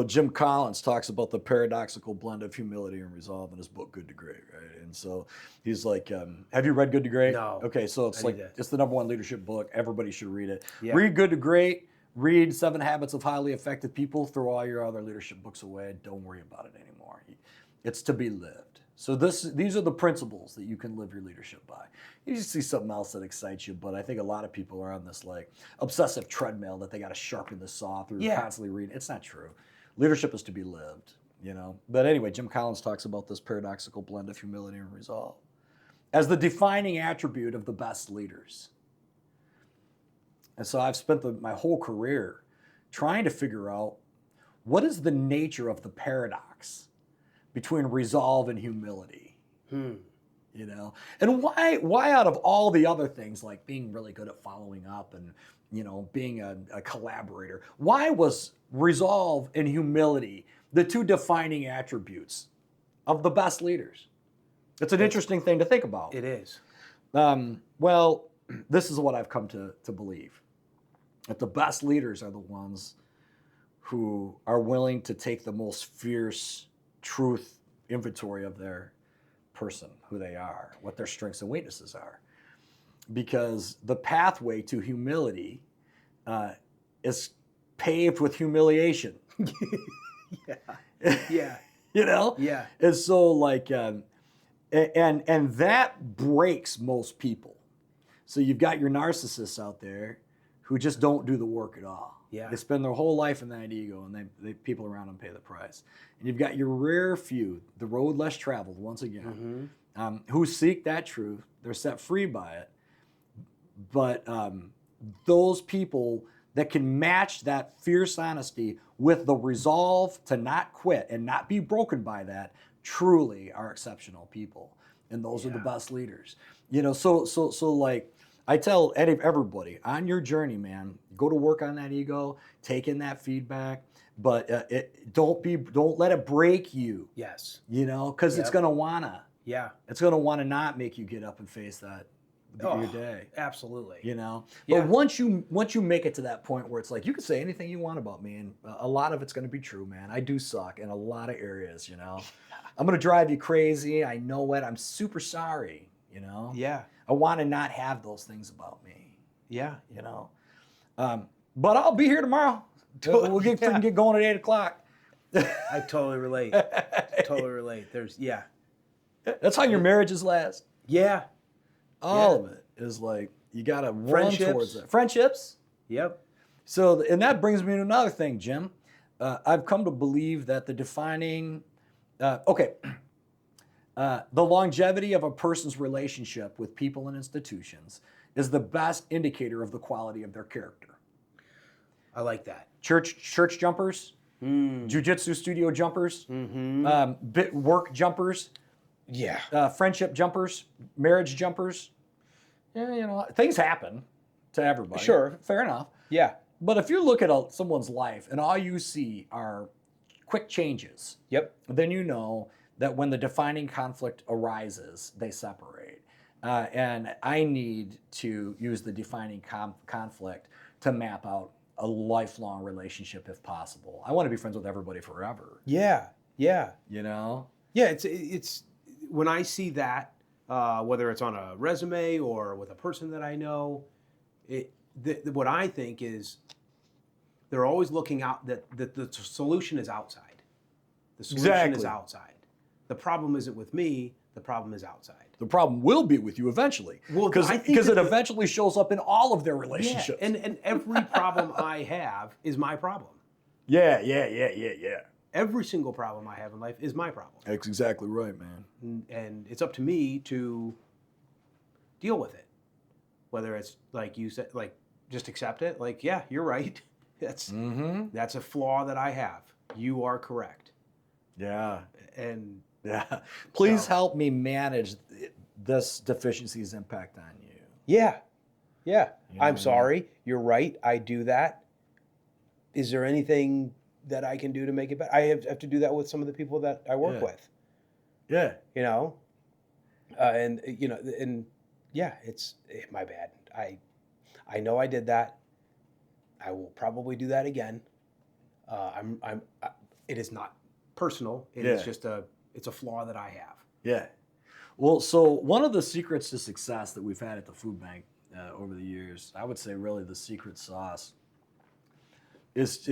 Jim Collins talks about the paradoxical blend of humility and resolve in his book Good to Great, right? And so he's like, have you read Good to Great? No. Okay, so it's I need like to. it's the #1 leadership book. Everybody should read it. Yeah. Read Good to Great. Read 7 Habits of Highly Effective People. Throw all your other leadership books away. Don't worry about it anymore. It's to be lived. So these are the principles that you can live your leadership by. You just see something else that excites you, but I think a lot of people are on this like obsessive treadmill that they got to sharpen the saw through constantly reading. It's not true. Leadership is to be lived, But anyway, Jim Collins talks about this paradoxical blend of humility and resolve as the defining attribute of the best leaders. And so I've spent my whole career trying to figure out what is the nature of the paradox between resolve and humility. And why out of all the other things, like being really good at following up and being a collaborator, why was resolve and humility the 2 defining attributes of the best leaders? It's an interesting thing to think about. It is. Well, this is what I've come to believe, that the best leaders are the ones who are willing to take the most fierce truth inventory of their person, who they are, what their strengths and weaknesses are. Because the pathway to humility is paved with humiliation. Yeah. Yeah. And so and that breaks most people. So you've got your narcissists out there who just don't do the work at all. Yeah. They spend their whole life in that ego, and they people around them pay the price. And you've got your rare few, the road less traveled, once again, who seek that truth. They're set free by it. But those people that can match that fierce honesty with the resolve to not quit and not be broken by that truly are exceptional people. And those are the best leaders. So like I tell everybody on your journey, man, go to work on that ego, take in that feedback, but don't let it break you. Yes. Because it's gonna wanna. Yeah. It's gonna wanna not make you get up and face that your day. Absolutely. Yeah. Yeah. But once you make it to that point where it's like you can say anything you want about me, and a lot of it's gonna be true, man. I do suck in a lot of areas. I'm gonna drive you crazy. I know it. I'm super sorry. Yeah. I want to not have those things about me. Yeah. But I'll be here tomorrow. We'll get going at 8:00. I totally relate. Totally relate. That's how your marriages last. Yeah. All of it is like you got to run Friendships. towards it. Friendships. Yep. So, and that brings me to another thing, Jim. I've come to believe that the defining, the longevity of a person's relationship with people and institutions is the best indicator of the quality of their character. I like that. Church jumpers, jiu-jitsu studio jumpers, work jumpers, friendship jumpers, marriage jumpers. Yeah, things happen to everybody. Sure. Fair enough. Yeah. But if you look at someone's life and all you see are quick changes, Yep. then you know that when the defining conflict arises, they separate. And I need to use the defining conflict to map out a lifelong relationship if possible. I want to be friends with everybody forever. Yeah. Yeah. Yeah, it's when I see that, whether it's on a resume or with a person that I know, what I think is they're always looking out that the solution is outside. The solution is Exactly. outside. The problem isn't with me. The problem is outside. The problem will be with you eventually, Well, because I think it that eventually shows up in all of their Yeah, relationships. and every problem I have is my problem. Yeah. Every single problem I have in life is my problem. That's exactly right, man. And it's up to me to deal with it. Whether it's like you said, like just accept it. Like, yeah, you're right. That's a flaw that I have. You are correct. Yeah. And Yeah. Please So- help me manage this deficiency's impact on you. yeah, You know I'm what I sorry. You're right. I do that. Is there anything that I can do to make it better? I have to do that with some of the people that I work Yeah. with. Yeah. You know, and yeah, it's my bad. I know I did that. I will probably do that again. It is not personal. It is Yeah. just it's a flaw that I have. Yeah. Well, so one of the secrets to success that we've had at the food bank over the years, I would say really the secret sauce, is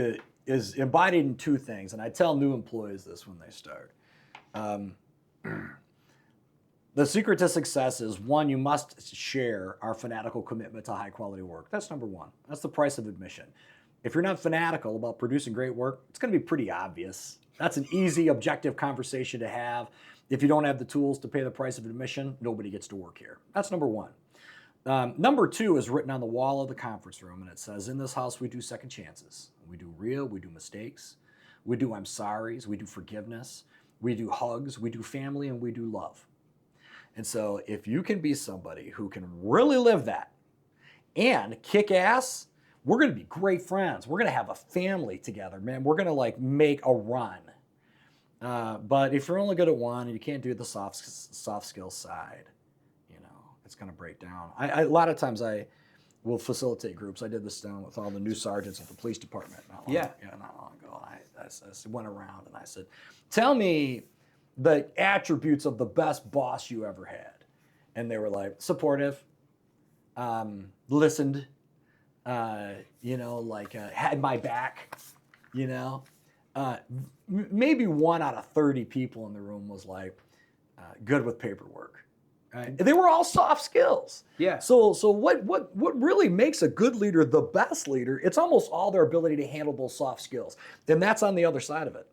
embodied in two things. And I tell new employees this when they start. The secret to success is, one, you must share our fanatical commitment to high quality work. That's number one. That's the price of admission. If you're not fanatical about producing great work, it's going to be pretty obvious. That's an easy, objective conversation to have. If you don't have the tools to pay the price of admission, nobody gets to work here. That's number one. Number two is written on the wall of the conference room, and it says, in this house, we do second chances. We do real, we do mistakes. We do I'm sorry's, we do forgiveness. We do hugs, we do family, and we do love. And so if you can be somebody who can really live that and kick ass, we're going to be great friends. We're going to have a family together, man. We're going to like make a run. But if you're only good at one and you can't do the soft skill side, you know, it's going to break down. A lot of times I will facilitate groups. I did this down with all the new sergeants at the police department not long ago. I went around and I said, tell me the attributes of the best boss you ever had. And they were like, supportive, listened, had my back, maybe 1 out of 30 people in the room was like, good with paperwork. Right? They were all soft skills. Yeah. So what really makes a good leader the best leader? It's almost all their ability to handle those soft skills, and that's on the other side of it.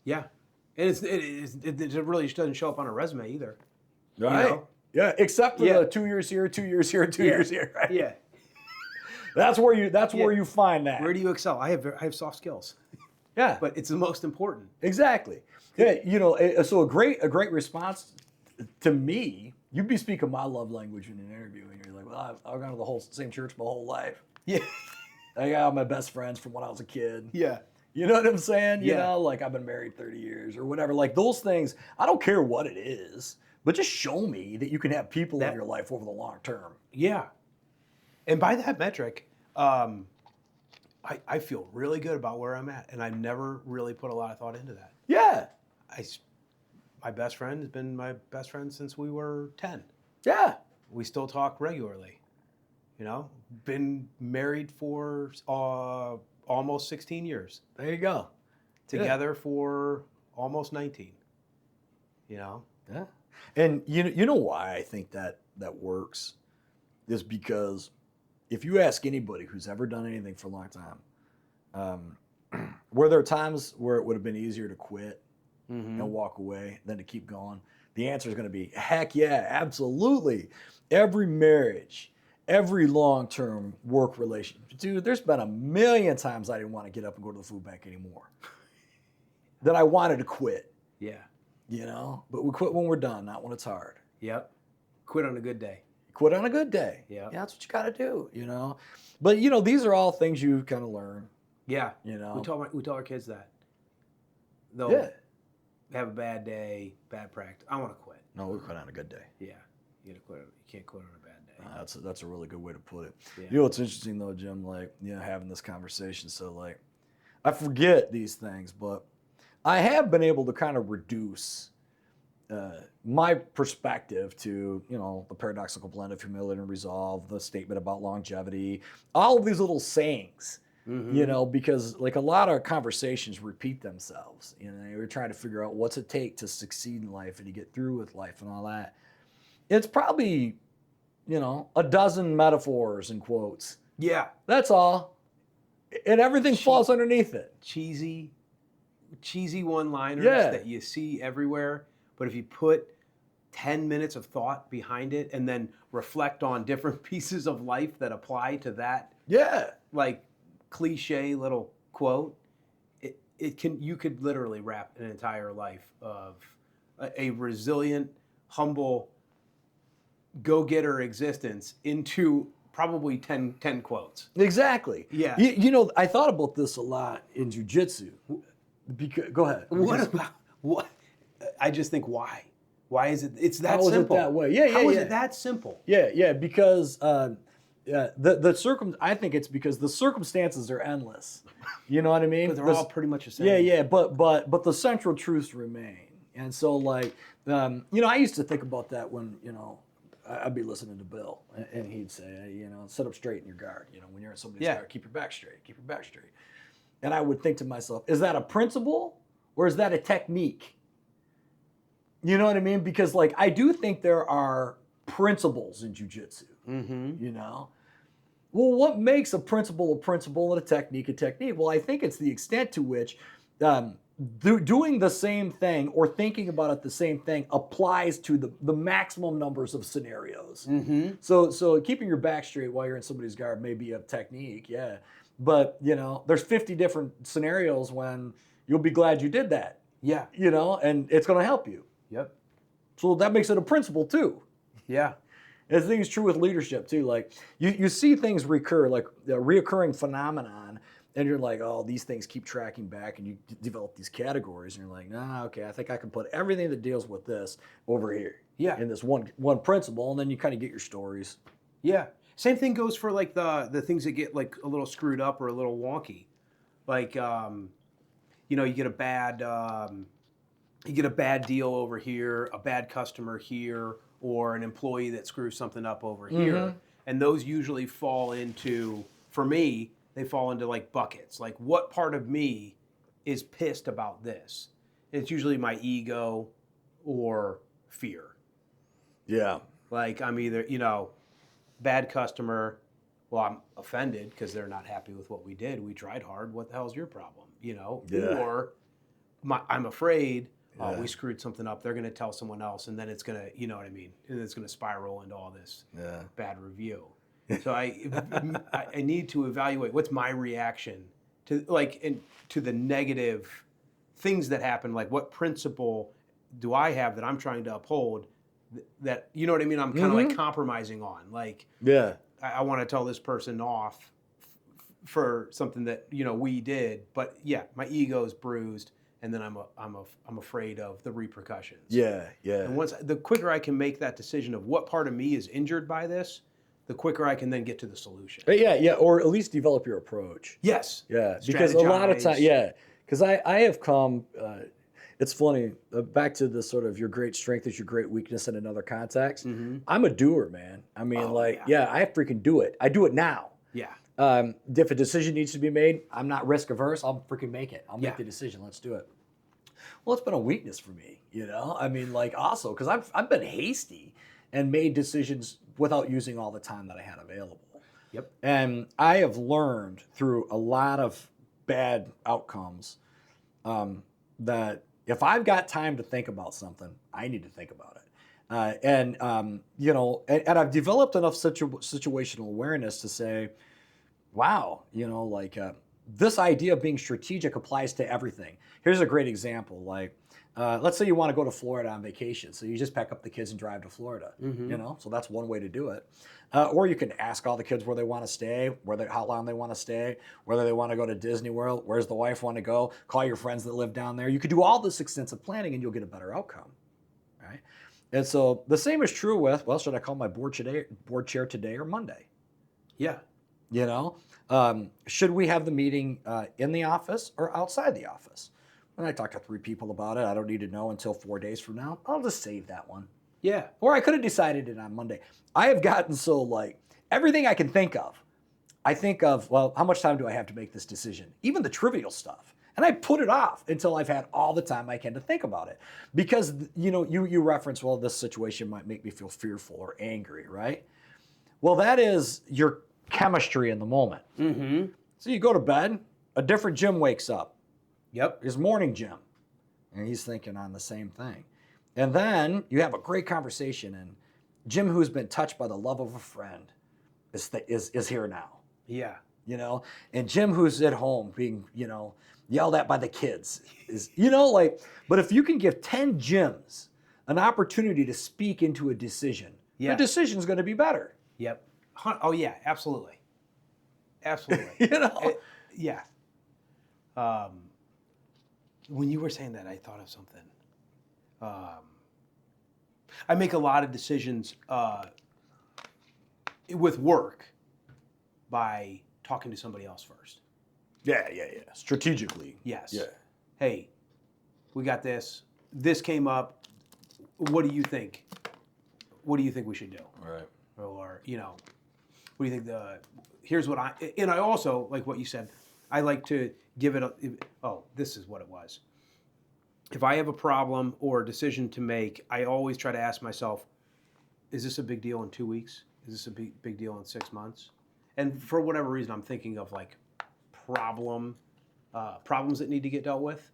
Yeah. And it really just doesn't show up on a resume either. Right. You know? Yeah. Except for Yeah. the 2 years here, 2 years here, 2 years here. Right. Yeah. That's where you find that. Where do you excel? I have soft skills, Yeah. but it's the most important. Exactly. Yeah. So a great response to me. You'd be speaking my love language in an interview, and you're like, "Well, I've gone to the same church my whole life. Yeah. I got my best friends from when I was a kid. Yeah. You know what I'm saying? You Yeah. know, like I've been married 30 years or whatever. Like those things, I don't care what it is, but just show me that you can have people in your life over the long term. Yeah. And by that metric, I feel really good about where I'm at, and I've never really put a lot of thought into that. Yeah. My best friend has been my best friend since we were 10. Yeah. We still talk regularly. You know, been married for almost 16 years. There you go. Together for almost 19. You know? Yeah. And you know why I think that works is because if you ask anybody who's ever done anything for a long time, were there times where it would have been easier to quit and walk away than to keep going? The answer is going to be, heck yeah, absolutely. Every marriage, every long-term work relationship. Dude, there's been a million times I didn't want to get up and go to the food bank anymore. That I wanted to quit, Yeah. But we quit when we're done, not when it's hard. Yep. Quit on a good day. Quit on a good day. Yeah. That's what you got to do, But, these are all things you kind of learn, Yeah. you know. We tell our kids that. They'll Yeah. have a bad day, bad practice. I want to quit. No, we quit on a good day. Yeah. You gotta quit. You can't quit on a bad day. That's a really good way to put it. Yeah. You know what's interesting though, Jim? Like, having this conversation. So like, I forget these things, but I have been able to kind of reduce my perspective to, the paradoxical blend of humility and resolve, the statement about longevity, all of these little sayings you know, because like a lot of conversations repeat themselves. You know, you're trying to figure out what's it take to succeed in life and to get through with life and all that. It's probably, you know, a dozen metaphors and quotes. Yeah. That's all. And everything falls underneath it. Cheesy one-liners Yeah. that you see everywhere. But if you put 10 minutes of thought behind it and then reflect on different pieces of life that apply to that, Yeah. like cliche little quote, you could literally wrap an entire life of a resilient, humble, go-getter existence into probably 10 quotes. Exactly. Yeah. You know, I thought about this a lot in jiu-jitsu. Go ahead. What about what? I just think why? Why is it? It's that How is it simple. that way? Yeah, How is yeah. it that simple? Yeah, because I think it's because the circumstances are endless. You know what I mean? But they're all pretty much the same. Yeah, but the central truths remain. And so like, you know, I used to think about that when, you know, I'd be listening to Bill and he'd say, you know, sit up straight in your guard. You know, when you're in somebody's guard, keep your back straight, keep your back straight. And I would think to myself, is that a principle or is that a technique? You know what I mean? Because like, I do think there are principles in jiu-jitsu, you know? Well, what makes a principle and a technique a technique? Well, I think it's the extent to which doing the same thing or thinking about it the same thing applies to the maximum numbers of scenarios. So keeping your back straight while you're in somebody's guard may be a technique, yeah. But, you know, there's 50 different scenarios when you'll be glad you did that. Yeah. You know, and it's going to help you. Yep. So that makes it a principle too. Yeah. And the thing is true with leadership too. Like you see things recur, like a reoccurring phenomenon, and you're like, oh, these things keep tracking back, and you develop these categories, and you're like, okay, I think I can put everything that deals with this over here. Yeah. In this one principle, and then you kind of get your stories. Yeah. Same thing goes for like the things that get like a little screwed up or a little wonky. Like, you know, you get a bad deal over here, a bad customer here, or an employee that screws something up over here. And those usually fall into, for me, they fall into like buckets. Like, what part of me is pissed about this? It's usually my ego or fear. Yeah. Like, I'm either, you know, bad customer, well, I'm offended because they're not happy with what we did. We tried hard. What the hell's your problem? You know? Yeah. Or I'm afraid we screwed something up. They're going to tell someone else, and then it's going to, you know what I mean? And it's going to spiral into all this bad review. So I need to evaluate what's my reaction to to the negative things that happen. Like, what principle do I have that I'm trying to uphold? That, you know what I mean? I'm kind of like compromising on. Like, I want to tell this person off for something that, you know, we did, but yeah, my ego's bruised, and then I'm afraid of the repercussions. Yeah. And the quicker I can make that decision of what part of me is injured by this, the quicker I can then get to the solution. Yeah, or at least develop your approach. Yes. Yeah, because a lot of times, because I have come, it's funny, back to the sort of your great strength is your great weakness in another context. I'm a doer, man. I mean, I freaking do it. I do it now. Yeah. If a decision needs to be made, I'm not risk averse. I'll freaking make it. I'll make the decision. Let's do it. Well, it's been a weakness for me, you know? I mean, like, also, because I've been hasty and made decisions without using all the time that I had available. Yep. And I have learned through a lot of bad outcomes that if I've got time to think about something, I need to think about it. You know, and I've developed enough situational awareness to say, wow, you know, like this idea of being strategic applies to everything. Here's a great example. Like, let's say you want to go to Florida on vacation. So you just pack up the kids and drive to Florida, you know? So that's one way to do it. Or you can ask all the kids where they want to stay, how long they want to stay, whether they want to go to Disney World, where's the wife want to go, call your friends that live down there. You could do all this extensive planning and you'll get a better outcome, right? And so the same is true with, well, should I call my board chair today or Monday? Yeah. You know, should we have the meeting in the office or outside the office? And I talked to 3 people about it. I don't need to know until 4 days from now. I'll just save that one. Yeah. Or I could have decided it on Monday. I have gotten so like everything I can think of, I think of, well, how much time do I have to make this decision? Even the trivial stuff. And I put it off until I've had all the time I can to think about it. Because, you reference, well, this situation might make me feel fearful or angry, right? Well, that is your chemistry in the moment. Mm-hmm. So you go to bed, a different Jim wakes up. Yep. His morning Jim. And he's thinking on the same thing. And then you have a great conversation, and Jim, who's been touched by the love of a friend, is here now. Yeah. And Jim, who's at home being, yelled at by the kids, is, but if you can give 10 Jims an opportunity to speak into a decision, the decision's going to be better. Yep. Oh, yeah, absolutely. Absolutely. Yeah. When you were saying that, I thought of something. I make a lot of decisions with work by talking to somebody else first. Yeah. Strategically. Yes. Yeah. Hey, we got this. This came up. What do you think? What do you think we should do? Right. Or, what do you think here's what and I also, like what you said, I like to give it this is what it was. If I have a problem or a decision to make, I always try to ask myself, is this a big deal in 2 weeks? Is this a big deal in 6 months? And for whatever reason, I'm thinking of like problems that need to get dealt with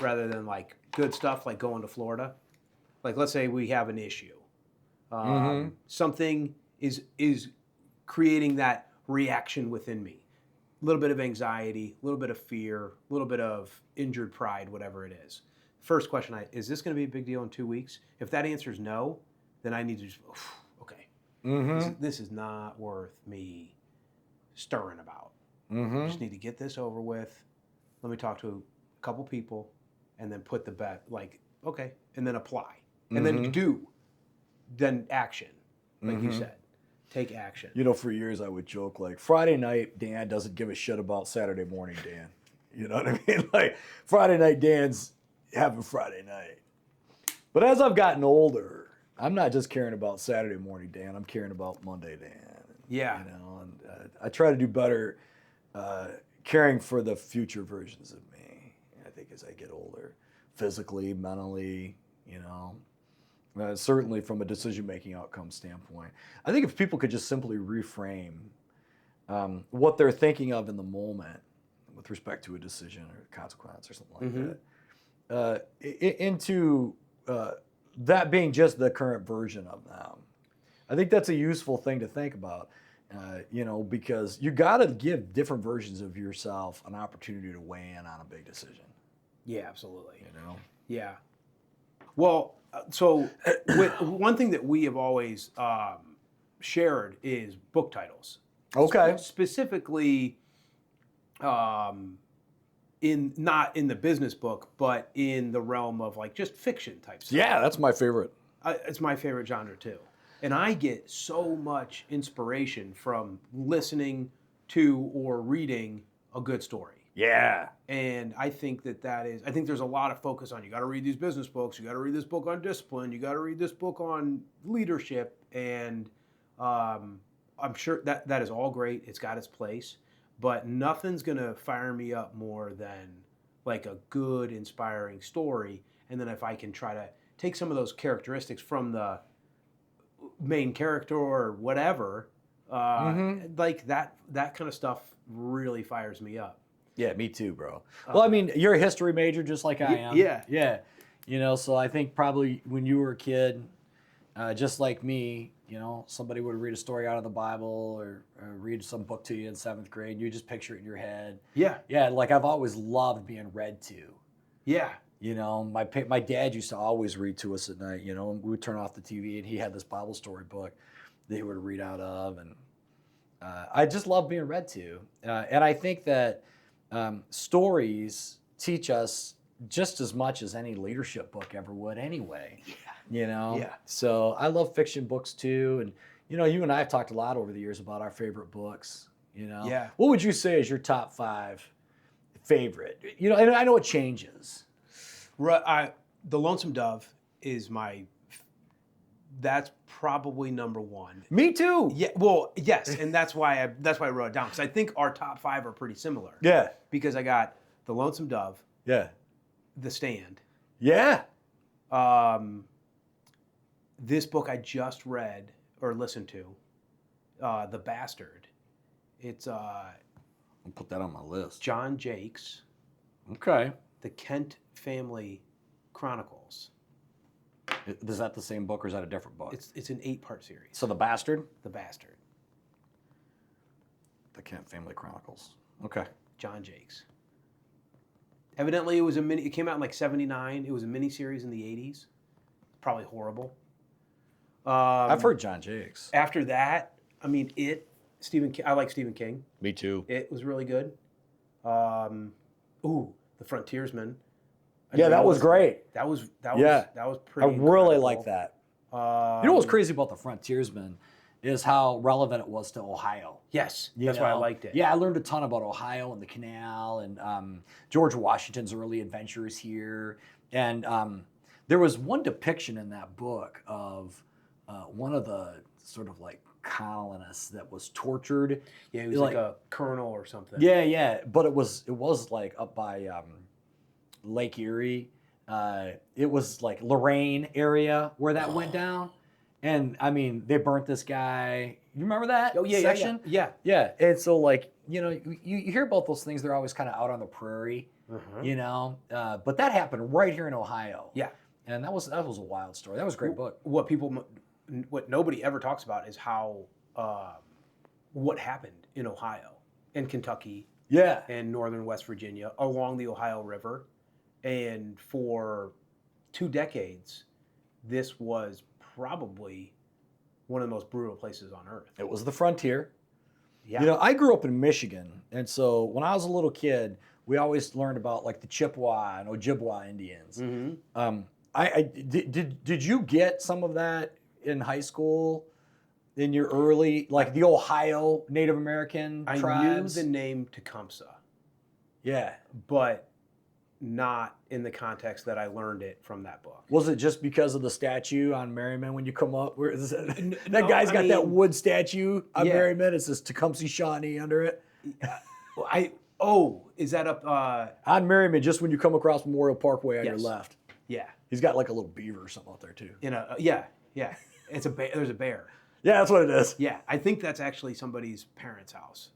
rather than like good stuff like going to Florida. Like, let's say we have an issue. Something is creating that reaction within me. A little bit of anxiety, a little bit of fear, a little bit of injured pride, whatever it is. First question, is this going to be a big deal in 2 weeks? If that answer is no, then I need to just, okay. This is not worth me stirring about. I just need to get this over with. Let me talk to a couple people and then put the bet, like, okay, and then apply. And then action, like you said. Take action. For years I would joke, like, Friday night, Dan doesn't give a shit about Saturday morning, Dan. You know what I mean? Like, Friday night, Dan's having Friday night. But as I've gotten older, I'm not just caring about Saturday morning, Dan. I'm caring about Monday, Dan. Yeah. And I try to do better caring for the future versions of me, I think, as I get older, physically, mentally, certainly from a decision-making outcome standpoint. I think if people could just simply reframe what they're thinking of in the moment with respect to a decision or a consequence or something like that, into that being just the current version of them. I think that's a useful thing to think about, because you got to give different versions of yourself an opportunity to weigh in on a big decision. Yeah, absolutely. Yeah. Well, so one thing that we have always shared is book titles. Okay. Specifically, not in the business book, but in the realm of like just fiction type stuff. Yeah, that's my favorite. It's my favorite genre too. And I get so much inspiration from listening to or reading a good story. Yeah. And I think I think there's a lot of focus on, you got to read these business books, you got to read this book on discipline, you got to read this book on leadership. And I'm sure that is all great. It's got its place. But nothing's going to fire me up more than like a good, inspiring story. And then if I can try to take some of those characteristics from the main character or whatever, like that kind of stuff really fires me up. Yeah, me too, bro. Well, I mean, you're a history major just like I am. Yeah. Yeah. So I think probably when you were a kid, just like me, somebody would read a story out of the Bible or read some book to you in 7th grade. You just picture it in your head. Yeah. Yeah, like I've always loved being read to. Yeah. My dad used to always read to us at night, and we would turn off the TV and he had this Bible story book that he would read out of. And I just love being read to. And I think that stories teach us just as much as any leadership book ever would anyway. Yeah. So I love fiction books too. And, you and I have talked a lot over the years about our favorite books, Yeah. What would you say is your top 5 favorite? And I know it changes. The Lonesome Dove is That's probably number one. Me too. Yeah, well, yes, and that's why I wrote it down, because I think our top 5 are pretty similar. Yeah. Because I got The Lonesome Dove, Yeah. The Stand. Yeah. This book I just read or listened to, The Bastard. It's I'll put that on my list. John Jakes, Okay. The Kent Family Chronicles. Is that the same book or is that a different book? It's an 8-part series. So The Bastard? The Bastard. The Kent Family Chronicles. Okay. John Jakes. Evidently, it came out in like '79. It was a mini series in the '80s. Probably horrible. I've heard John Jakes. After that, I mean, I like Stephen King. Me too. It was really good. The Frontiersman. Yeah, that was great. That was Yeah. pretty. I really incredible. like that. You know what's crazy about The Frontiersman is how relevant it was to Ohio. Yes, You that's why I know? liked it. Yeah, I learned a ton about Ohio and the canal and George Washington's early adventures here. And there was one depiction in that book of one of the sort of like colonists that was tortured. Yeah, he was like a colonel or something. Yeah, yeah, but it was like up by Lake Erie. It was like Lorraine area where that went down. And I mean, they burnt this guy. You remember that section? Yeah. Yeah. And so like, you know, you hear about those things, they're always kind of out on the prairie, Uh-huh. you know? But that happened right here in Ohio. Yeah. And that was a wild story. That was a great book. What nobody ever talks about is how what happened in Ohio and Kentucky Yeah. and northern West Virginia along the Ohio River, and for 2 decades, this was probably one of the most brutal places on earth. It was the frontier. Yeah. You know, I grew up in Michigan. And so when I was a little kid, we always learned about like the Chippewa and Ojibwa Indians. Mm-hmm. Did you get some of that in high school, in your early, like the Ohio Native American tribes? I knew the name Tecumseh, Yeah. but not in the context that I learned it from that book. Was it just because of the statue on Merriman when you come up? Where is that No, guy's I got that mean, wood statue on yeah. Merriman. It says Tecumseh Shawnee under it. Is that up? On Merriman, just when you come across Memorial Parkway on your Yes. left. Yeah. He's got like a little beaver or something out there too. Yeah. It's a there's a bear. Yeah, that's what it is. Yeah, I think that's actually somebody's parents' house.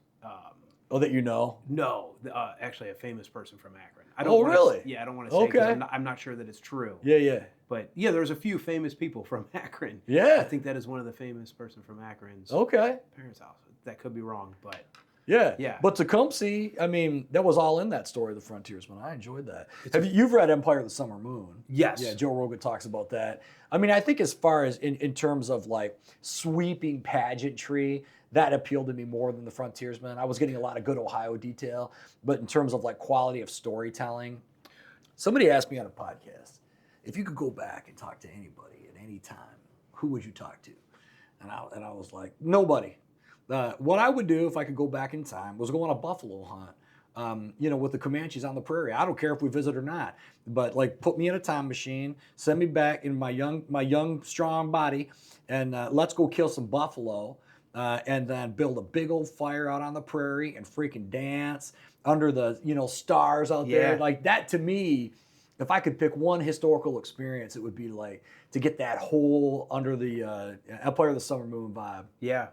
Oh, that you know? No, actually a famous person from Akron. I Oh, wanna, really? Yeah, I don't want to say 'cause Okay. I'm not sure that it's true. Yeah, yeah. But yeah, there's a few famous people from Akron. Yeah. I think that is one of the famous person from Akron's Okay. parents' house. That could be wrong, but Yeah. Yeah. But Tecumseh, I mean, that was all in that story of the Frontiersman. I enjoyed that. You've read Empire of the Summer Moon? yes. Yeah, Joe Rogan talks about that. I mean, I think as far as in terms of like sweeping pageantry, that appealed to me more than the Frontiersman. I was getting a lot of good Ohio detail, but in terms of like quality of storytelling, somebody asked me on a podcast, if you could go back and talk to anybody at any time, who would you talk to? And I was like, nobody. What I would do if I could go back in time was go on a buffalo hunt. With the Comanches on the prairie. I don't care if we visit or not, but like put me in a time machine, send me back in my young strong body, and let's go kill some buffalo, and then build a big old fire out on the prairie and freaking dance under the stars out there. Yeah. Like that to me, if I could pick one historical experience, it would be like to get that whole under the Empire of the Summer Moon vibe. Yeah.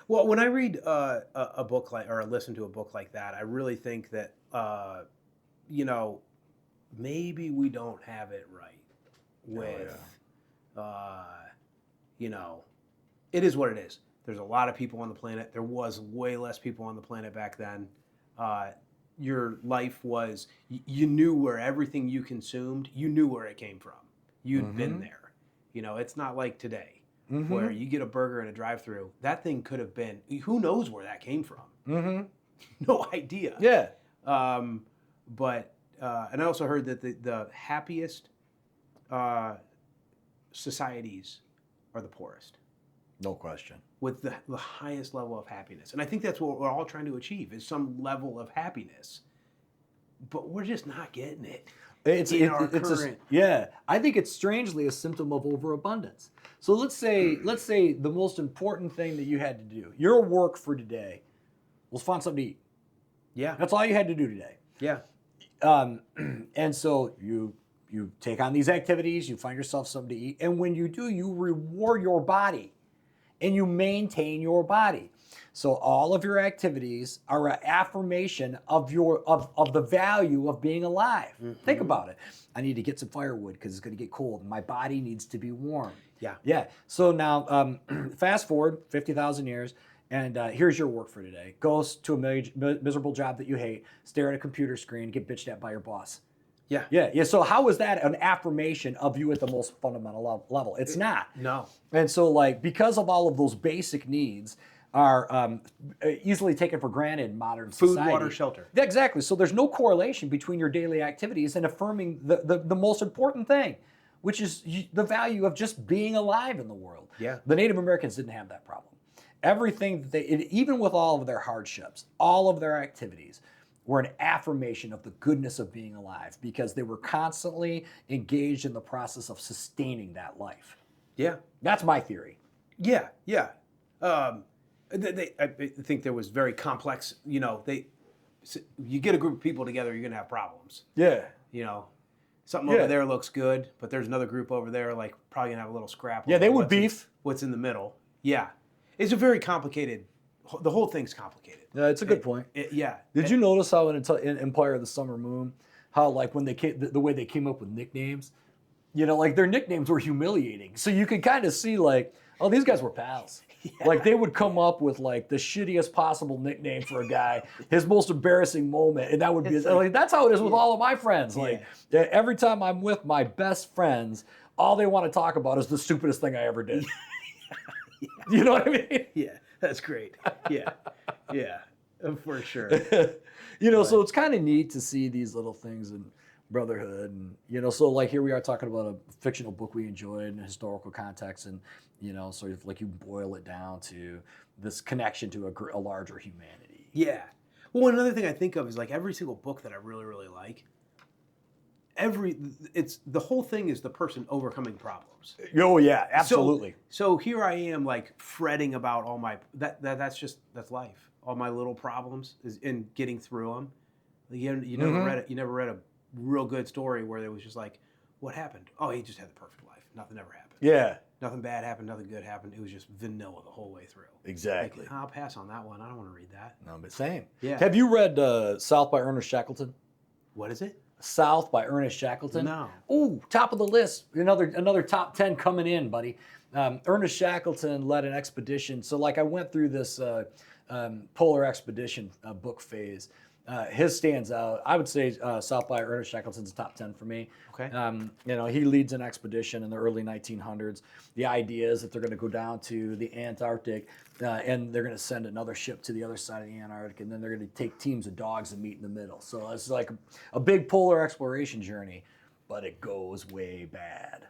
Well, when I read a book or listen to a book like that, I really think that, maybe we don't have it right with, it is what it is. There's a lot of people on the planet. There was way less people on the planet back then. Your life was, you knew where everything you consumed, you knew where it came from. You'd been there. It's not like today. Where you get a burger in a drive-through, that thing could have been, who knows where that came from? No idea. Yeah. But I also heard that the happiest societies are the poorest, No question. with the highest level of happiness. And I think that's what we're all trying to achieve, is some level of happiness. but we're just not getting it. It's in it, our it's a, current. yeah. I think it's strangely a symptom of overabundance. So let's say the most important thing that you had to do, your work for today, was find something to eat. Yeah. That's all you had to do today. Yeah. And so you take on these activities, you find yourself something to eat, and when you do, you reward your body, and you maintain your body. So all of your activities are an affirmation of the value of being alive. Think about it. I need to get some firewood because it's going to get cold. My body needs to be warm. Yeah. Yeah. So now, fast forward 50,000 years, and here's your work for today. Go to a miserable job that you hate, stare at a computer screen, get bitched at by your boss. Yeah. Yeah. So how is that an affirmation of you at the most fundamental level? It's not. No. And so, like, because of all of those basic needs are easily taken for granted in modern Food, society. water, shelter. Yeah, exactly. So there's no correlation between your daily activities and affirming the most important thing, which is the value of just being alive in the world. Yeah. The Native Americans didn't have that problem. Everything that even with all of their hardships, all of their activities, were an affirmation of the goodness of being alive because they were constantly engaged in the process of sustaining that life. Yeah. That's my theory. Yeah. Yeah. I think there was very complex. You get a group of people together, you're gonna have problems. Yeah. Something over there looks good, but there's another group over there, like probably gonna have a little scrap. Yeah, over they would beef. What's in the middle? Yeah, it's a very complicated. The whole thing's complicated. Yeah, it's a good point. Yeah. Did you notice how in Empire of the Summer Moon, how like when they came, the way they came up with nicknames, like their nicknames were humiliating. So you could kind of see like, oh, these guys were pals. Yeah. Like they would come up with like the shittiest possible nickname for a guy, his most embarrassing moment, and that would be like that's how it is with all of my friends. Like every time I'm with my best friends, all they want to talk about is the stupidest thing I ever did. You know what I mean? Yeah, that's great. Yeah, yeah, for sure. So it's kind of neat to see these little things in brotherhood, and so like here we are talking about a fictional book we enjoyed in a historical context, and sort of like you boil it down to this connection to a larger humanity. Yeah. Well, another thing I think of is like every single book that I really, really like. The whole thing is the person overcoming problems. Oh yeah, absolutely. So here I am like fretting about all my that's life. All my little problems is in getting through them. You never read it. You never read a real good story where it was just like, what happened? Oh, he just had the perfect life. Nothing ever happened. Yeah. Nothing bad happened. Nothing good happened. It was just vanilla the whole way through. Exactly. Like, I'll pass on that one. I don't want to read that. No, but same. Yeah. Have you read South by Ernest Shackleton? What is it? South by Ernest Shackleton. No. Ooh, top of the list. Another top 10 coming in, buddy. Ernest Shackleton led an expedition. So like I went through this polar expedition book phase. His stands out. I would say South by Ernest Shackleton's top 10 for me. Okay. He leads an expedition in the early 1900s. The idea is that they're going to go down to the Antarctic and they're going to send another ship to the other side of the Antarctic, and then they're going to take teams of dogs and meet in the middle. So it's like a big polar exploration journey, but it goes way bad.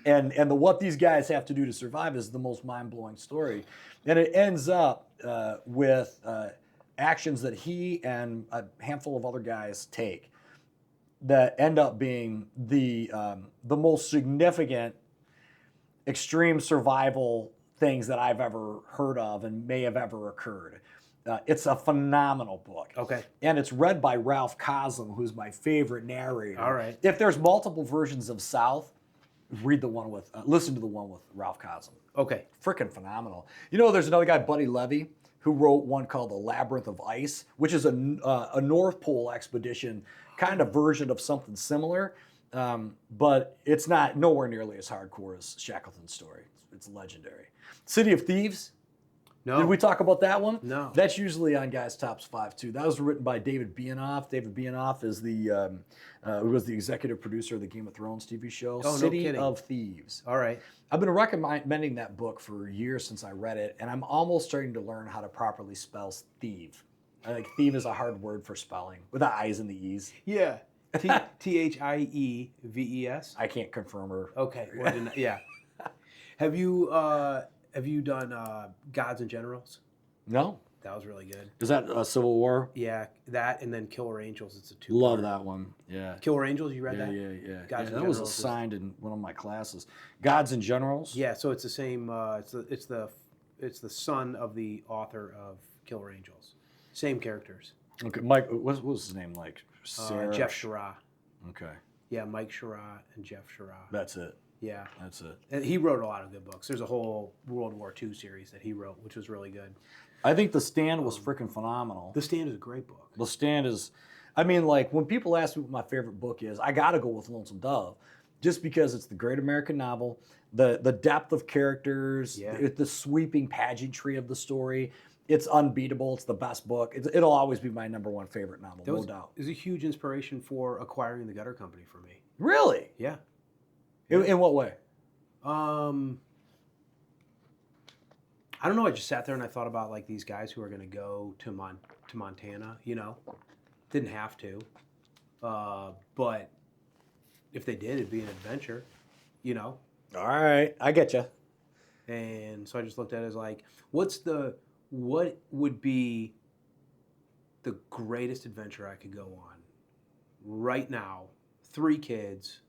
And what these guys have to do to survive is the most mind-blowing story. And it ends up with actions that he and a handful of other guys take that end up being the most significant extreme survival things that I've ever heard of and may have ever occurred. It's a phenomenal book. Okay. And it's read by Ralph Cosm, who's my favorite narrator. All right. If there's multiple versions of South, listen to the one with Ralph Cosm. Okay. Freaking phenomenal. There's another guy, Buddy Levy, who wrote one called The Labyrinth of Ice, which is a North Pole expedition kind of version of something similar, but it's not nowhere nearly as hardcore as Shackleton's story. It's legendary. City of Thieves. No. Did we talk about that one? No. That's usually on guys' tops 5 too. That was written by David Bianoff. David Bianoff is who was the executive producer of the Game of Thrones TV show. Oh, no City kidding. of Thieves. All right. I've been recommending that book for years since I read it, and I'm almost starting to learn how to properly spell thieve. I think thieve is a hard word for spelling, with the I's and the E's. Yeah. Thieves. I can't confirm or... Okay. Well, yeah. Have you done Gods and Generals? No. That was really good. Is that Civil War? Yeah, that and then Killer Angels. It's a two. Love that one. Yeah. Killer Angels. You read Yeah, that? yeah. Gods and That was Generals is- assigned in one of my classes. Gods and Generals. Yeah, so it's the same. It's the son of the author of Killer Angels. Same characters. Okay, Mike. What was his name? Like Sarah. Jeff Sherrod. Okay, Yeah, Mike Sherrod and Jeff Sherrod. that's it. Yeah, That's it. and he wrote a lot of good books. There's a whole World War II series that he wrote, which was really good. I think The Stand was freaking phenomenal. The Stand is a great book. The Stand is, I mean, like when people ask me what my favorite book is, I gotta go with Lonesome Dove, just because it's the great American novel, the depth of characters, Yeah. the sweeping pageantry of the story. It's unbeatable. It's the best book. It'll always be my number one favorite novel, no doubt. It was a huge inspiration for acquiring the Gutter Company for me. Really? Yeah. In what way? I don't know. I just sat there and I thought about like these guys who are going to go to Montana. You know, didn't have to, but if they did, it'd be an adventure. You know, All right, I get you. and so I just looked at it as like, what would be the greatest adventure I could go on right now? 3 kids,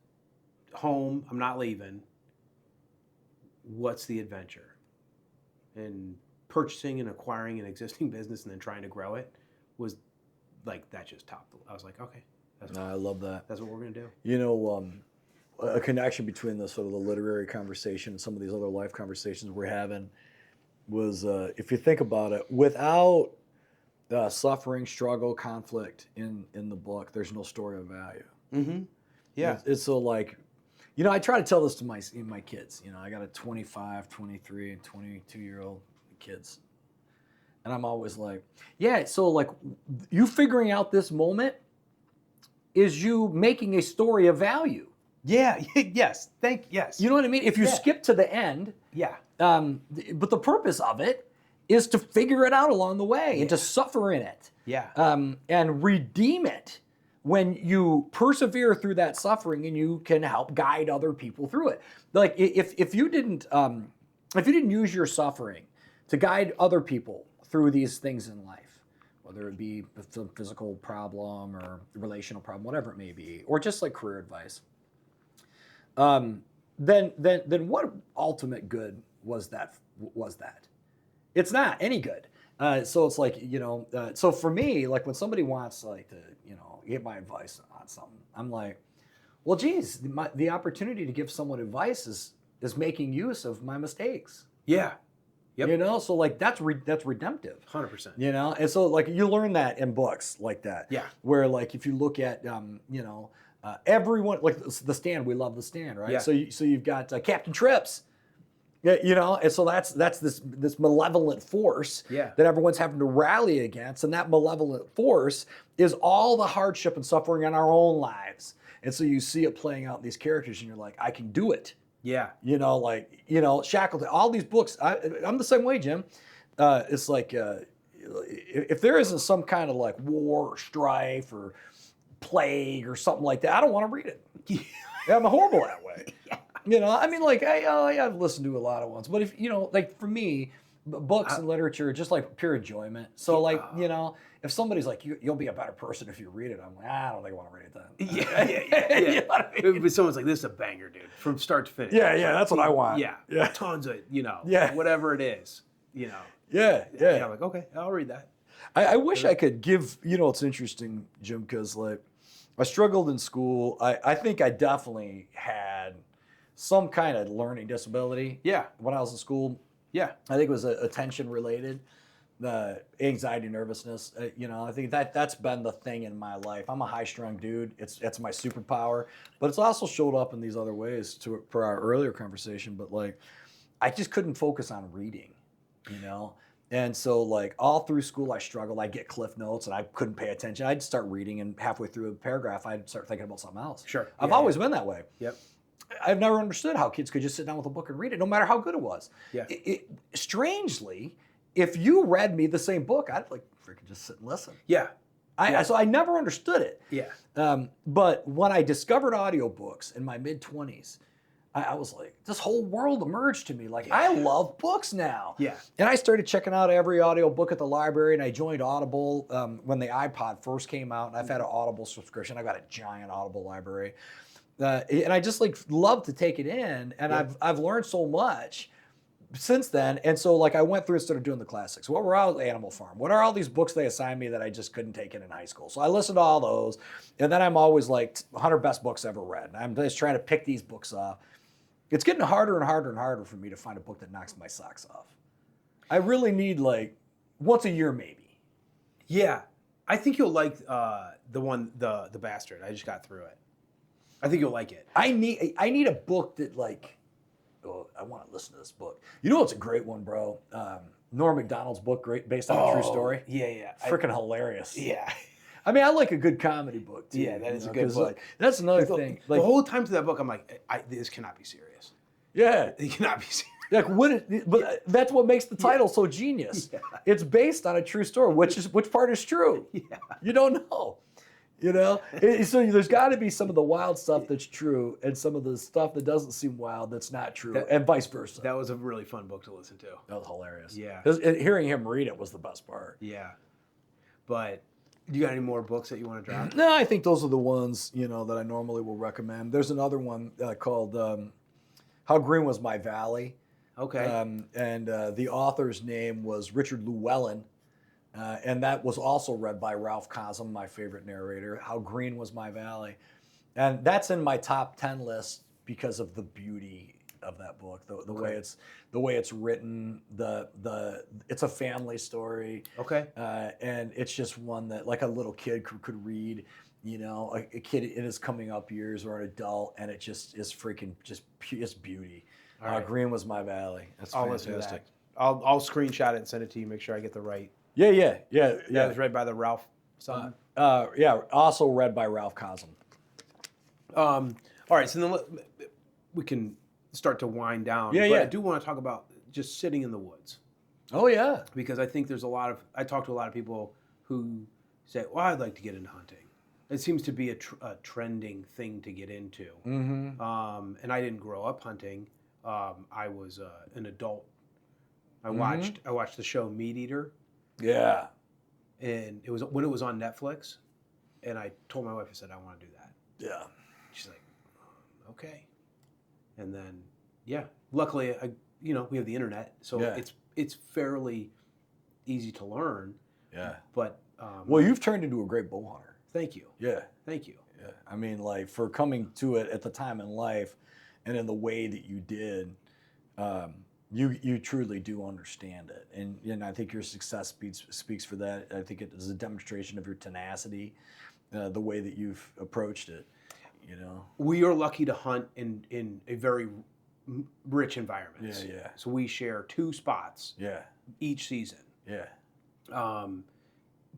home. I'm not leaving. What's the adventure? And purchasing and acquiring an existing business and then trying to grow it was like that just topped. I was like, okay, I love that. that's what we're gonna do. You know, a connection between the sort of the literary conversation and some of these other life conversations we're having was, if you think about it, without suffering, struggle, conflict in the book, there's no story of value. Mm-hmm. Yeah. It's so like, you know, I try to tell this to my kids. You know, I got a 25, 23, and 22-year-old kids. And I'm always like, yeah, so like you figuring out this moment is you making a story of value. Yeah. Yes. Yes. You know what I mean? If you Yeah. skip to the end, Yeah. but the purpose of it is to figure it out along the way and to suffer in it. Yeah. And redeem it when you persevere through that suffering and you can help guide other people through it. Like if you didn't use your suffering to guide other people through these things in life, whether it be a physical problem or a relational problem, whatever it may be, or just like career advice, then what ultimate good was that? It's not any good. So it's like, you know, so for me, like when somebody wants like to, you know, get my advice on something, I'm like, well, geez, the opportunity to give someone advice is making use of my mistakes. Yeah. Yep. You know, so like that's redemptive. 100%. You know, and so like you learn that in books like that. Yeah. Where like if you look at, you know, everyone like The Stand, we love The Stand, right? Yeah. So you've got Captain Trips. Yeah, you know, and so that's this malevolent force Yeah. that everyone's having to rally against, and that malevolent force is all the hardship and suffering in our own lives. And so you see it playing out in these characters, and you're like, I can do it. Yeah. You know, like, you know, Shackleton, all these books. I'm the same way, Jim. It's like if there isn't some kind of like war or strife or plague or something like that, I don't want to read it. Yeah, I'm horrible that way. Yeah. You know, I mean, like, I've listened to a lot of ones, but if, you know, like for me, books and literature are just like pure enjoyment. So, like, you know, if somebody's like, you'll be a better person if you read it, I'm like, I don't think I want to read it then. Yeah. You know what I mean? But someone's like, this is a banger, dude, from start to finish. Yeah, that's what I want. Yeah. Tons of, you know, Yeah. whatever it is, you know. Yeah. I'm like, okay, I'll read that. I wish I could give, you know, it's interesting, Jim, because like I struggled in school. I think I definitely had some kind of learning disability. Yeah. When I was in school, Yeah. I think it was attention related, the anxiety, nervousness. You know, I think that's been the thing in my life. I'm a high strung dude. It's my superpower, but it's also showed up in these other ways for our earlier conversation. But like, I just couldn't focus on reading, you know? And so like all through school, I struggled. I'd get Cliff Notes and I couldn't pay attention. I'd start reading and halfway through a paragraph, I'd start thinking about something else. Sure. I've Yeah, always been that way. Yep. I've never understood how kids could just sit down with a book and read it, no matter how good it was. Yeah. Strangely, if you read me the same book, I'd like freaking just sit and listen. Yeah. So I never understood it. Yeah. But when I discovered audiobooks in my mid-20s, I was like, this whole world emerged to me. Like, I love books now. Yeah. And I started checking out every audio book at the library, and I joined Audible when the iPod first came out, and I've had an Audible subscription. I got a giant Audible library. And I just like love to take it in, and I've learned so much since then. And so like I went through and started doing the classics. What were all Animal Farm? What are all these books they assigned me that I just couldn't take in high school? So I listened to all those, and then I'm always like 100 best books ever read. And I'm just trying to pick these books up. It's getting harder and harder and harder for me to find a book that knocks my socks off. I really need like once a year maybe. Yeah, I think you'll like the Bastard. I just got through it. I think you'll like it. I need a book that like, oh, I want to listen to this book. You know what's a great one, bro? Norm Macdonald's book, great, based on a true story. Yeah. Freaking hilarious. Yeah. I mean, I like a good comedy book too. Yeah, that is a good 'cause, book. like, that's another thing. The Like, whole time through that book, I'm like, this cannot be serious. yeah, It cannot be serious. like but that's what makes the title so genius. Yeah. It's based on a true story. Which part is true? Yeah. You don't know. You know, so there's got to be some of the wild stuff that's true, and some of the stuff that doesn't seem wild that's not true, and vice versa. That was a really fun book to listen to. That was hilarious. Yeah. Hearing him read it was the best part. Yeah. But you got any more books that you want to drop? No, I think those are the ones, that I normally will recommend. There's another one called How Green Was My Valley. Okay. And the author's name was Richard Llewellyn. And that was also read by Ralph Cosm, my favorite narrator. How Green Was My Valley. And that's in my top 10 list because of the beauty of that book, the way it's written, it's a family story. Okay. And it's just one that like a little kid could read, a kid in his coming up years or an adult, and it just is freaking just beauty. right. Green Was My Valley. That's I'll listen to fantastic. that. I'll screenshot it and send it to you. Make sure I get the right. Yeah. That was read by the Ralph. Also read by Ralph Cosm. All right. So then we can start to wind down. Yeah, but yeah. I do want to talk about just sitting in the woods, Oh yeah. because I think I talk to a lot of people who say, well, I'd like to get into hunting. It seems to be a trending thing to get into. Mm-hmm. And I didn't grow up hunting. I was an adult. I watched the show Meat Eater. Yeah. And it was when it was on Netflix, and I told my wife, I said, I want to do that. Yeah. She's like, okay. And then, luckily, we have the internet, so it's fairly easy to learn. Yeah. But Well, you've turned into a great bow hunter. thank you. Yeah. Thank you. Yeah. I mean, like for coming to it at the time in life, and in the way that you did, you truly do understand it, and I think your success speaks for that. I think it is a demonstration of your tenacity, the way that you've approached it. We are lucky to hunt in a very rich environment. Yeah. So we share 2 spots Yeah. each season. Yeah.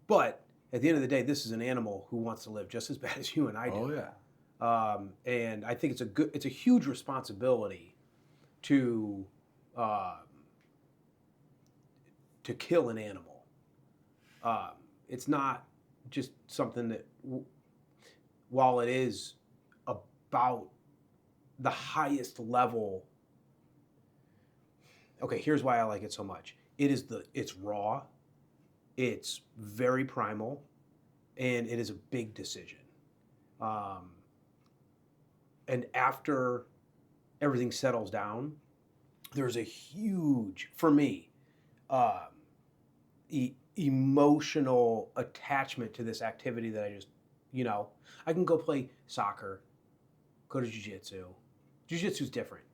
But at the end of the day, this is an animal who wants to live just as bad as you and I do. Oh yeah. And I think it's a huge responsibility to kill an animal. It's not just something that, while it is about the highest level. Okay, here's why I like it so much. It's raw, it's very primal, and it is a big decision. And after everything settles down, there's a huge, for me, emotional attachment to this activity that I just, I can go play soccer, go to jiu-jitsu. Jiu-jitsu is different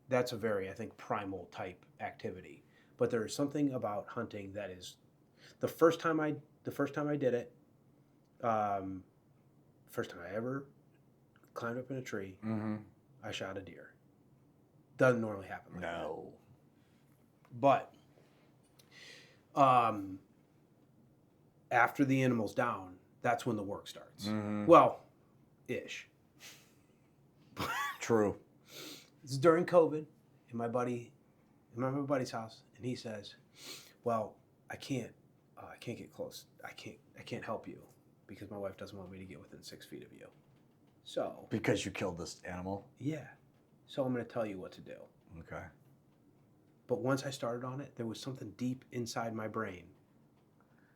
that's a very, I think, primal type activity. But there is something about hunting that is, the first time I did it, first time I ever climbed up in a tree, I shot a deer. Doesn't normally happen like that. No. But after the animal's down, that's when the work starts. Well, ish. True. This is during COVID, in my buddy's house, and he says, "Well, I can't get close. I can't help you because my wife doesn't want me to get within 6 feet of you." So Because you killed this animal. yeah, so I'm going to tell you what to do. Okay. But once I started on it, there was something deep inside my brain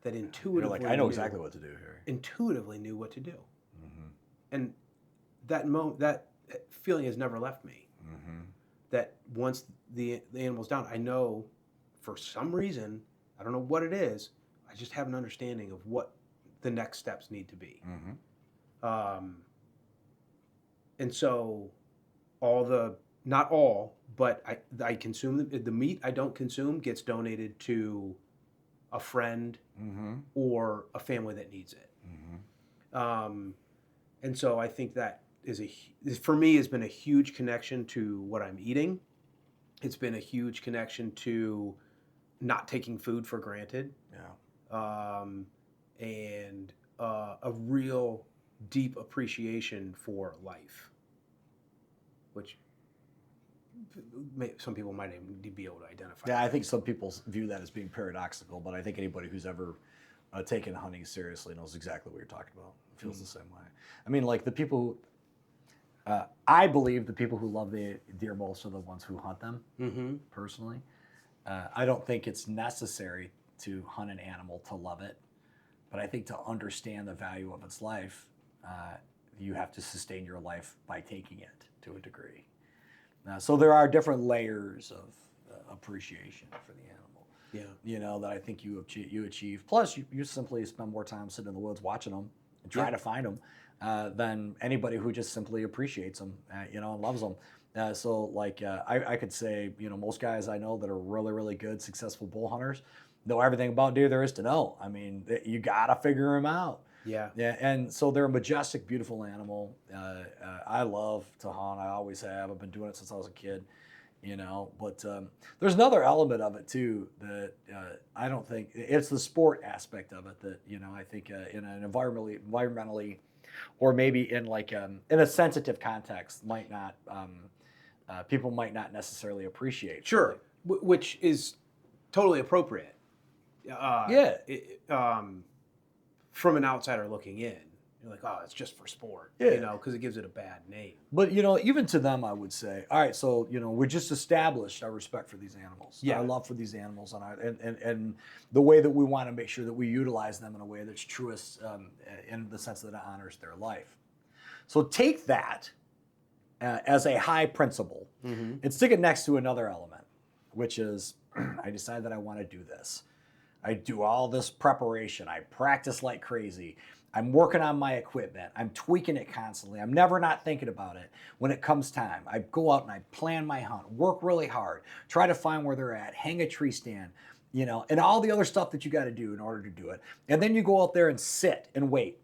that You're intuitively like, I know exactly what to do here. intuitively knew what to do. Mm-hmm. And that feeling has never left me. Mm-hmm. That once the animal's down, I know for some reason, I don't know what it is, I just have an understanding of what the next steps need to be. Mm-hmm. And so not all, but I consume the meat I don't consume gets donated to a friend Mm-hmm. or a family that needs it. Mm-hmm. And so I think that for me, has been a huge connection to what I'm eating. It's been a huge connection to not taking food for granted. Yeah. And a real deep appreciation for life, which some people might even be able to identify. Yeah, I think some people view that as being paradoxical, but I think anybody who's ever taken hunting seriously knows exactly what you're talking about. It feels the same way. I mean, like the people who, I believe the people who love the deer most are the ones who hunt them, personally. I don't think it's necessary to hunt an animal to love it, but I think to understand the value of its life, you have to sustain your life by taking it to a degree. So there are different layers of appreciation for the animal. Yeah. You know, that I think you achieve. Plus, you simply spend more time sitting in the woods watching them and trying to find them than anybody who just simply appreciates them, and loves them. So, like, I could say, most guys I know that are really, really good, successful bull hunters know everything about deer there is to know. I mean, you gotta figure them out. Yeah. Yeah, and so they're a majestic, beautiful animal. I love to hunt. I always have. I've been doing it since I was a kid, But there's another element of it too that I don't think it's the sport aspect of it that I think in an environmentally, or maybe in in a sensitive context, might not people might not necessarily appreciate. Sure, which is totally appropriate. Yeah. From an outsider looking in, you're like, oh, it's just for sport, Yeah. because it gives it a bad name. But even to them, I would say, all right, so we just established our respect for these animals, our love for these animals, and the way that we want to make sure that we utilize them in a way that's truest, in the sense that it honors their life. So take that as a high principle and stick it next to another element, which is I decide that I want to do this. I do all this preparation. I practice like crazy. I'm working on my equipment. I'm tweaking it constantly. I'm never not thinking about it. When it comes time, I go out and I plan my hunt, work really hard, try to find where they're at, hang a tree stand, and all the other stuff that you got to do in order to do it. And then you go out there and sit and wait.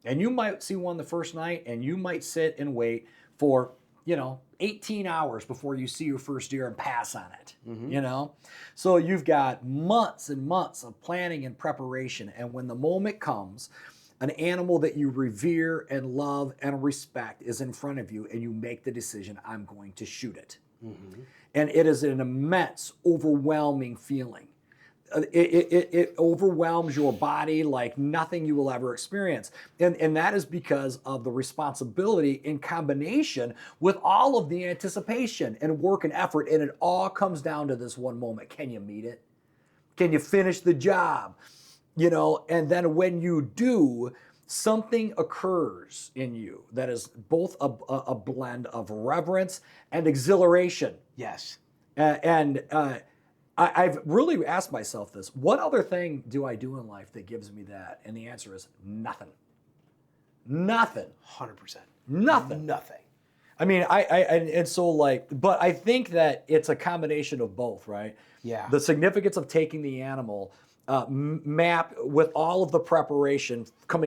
And you might see one the first night, and you might sit and wait for 18 hours before you see your first deer and pass on it, So you've got months and months of planning and preparation. And when the moment comes, an animal that you revere and love and respect is in front of you, and you make the decision, I'm going to shoot it. And it is an immense, overwhelming feeling. It overwhelms your body like nothing you will ever experience. And that is because of the responsibility in combination with all of the anticipation and work and effort. And it all comes down to this one moment. Can you meet it? Can you finish the job? And then when you do, something occurs in you that is both a blend of reverence and exhilaration. Yes. I've really asked myself this: what other thing do I do in life that gives me that? And the answer is nothing. Nothing. 100%. Nothing. Nothing. I mean, but I think that it's a combination of both, right? Yeah. The significance of taking the animal, map with all of the preparation coming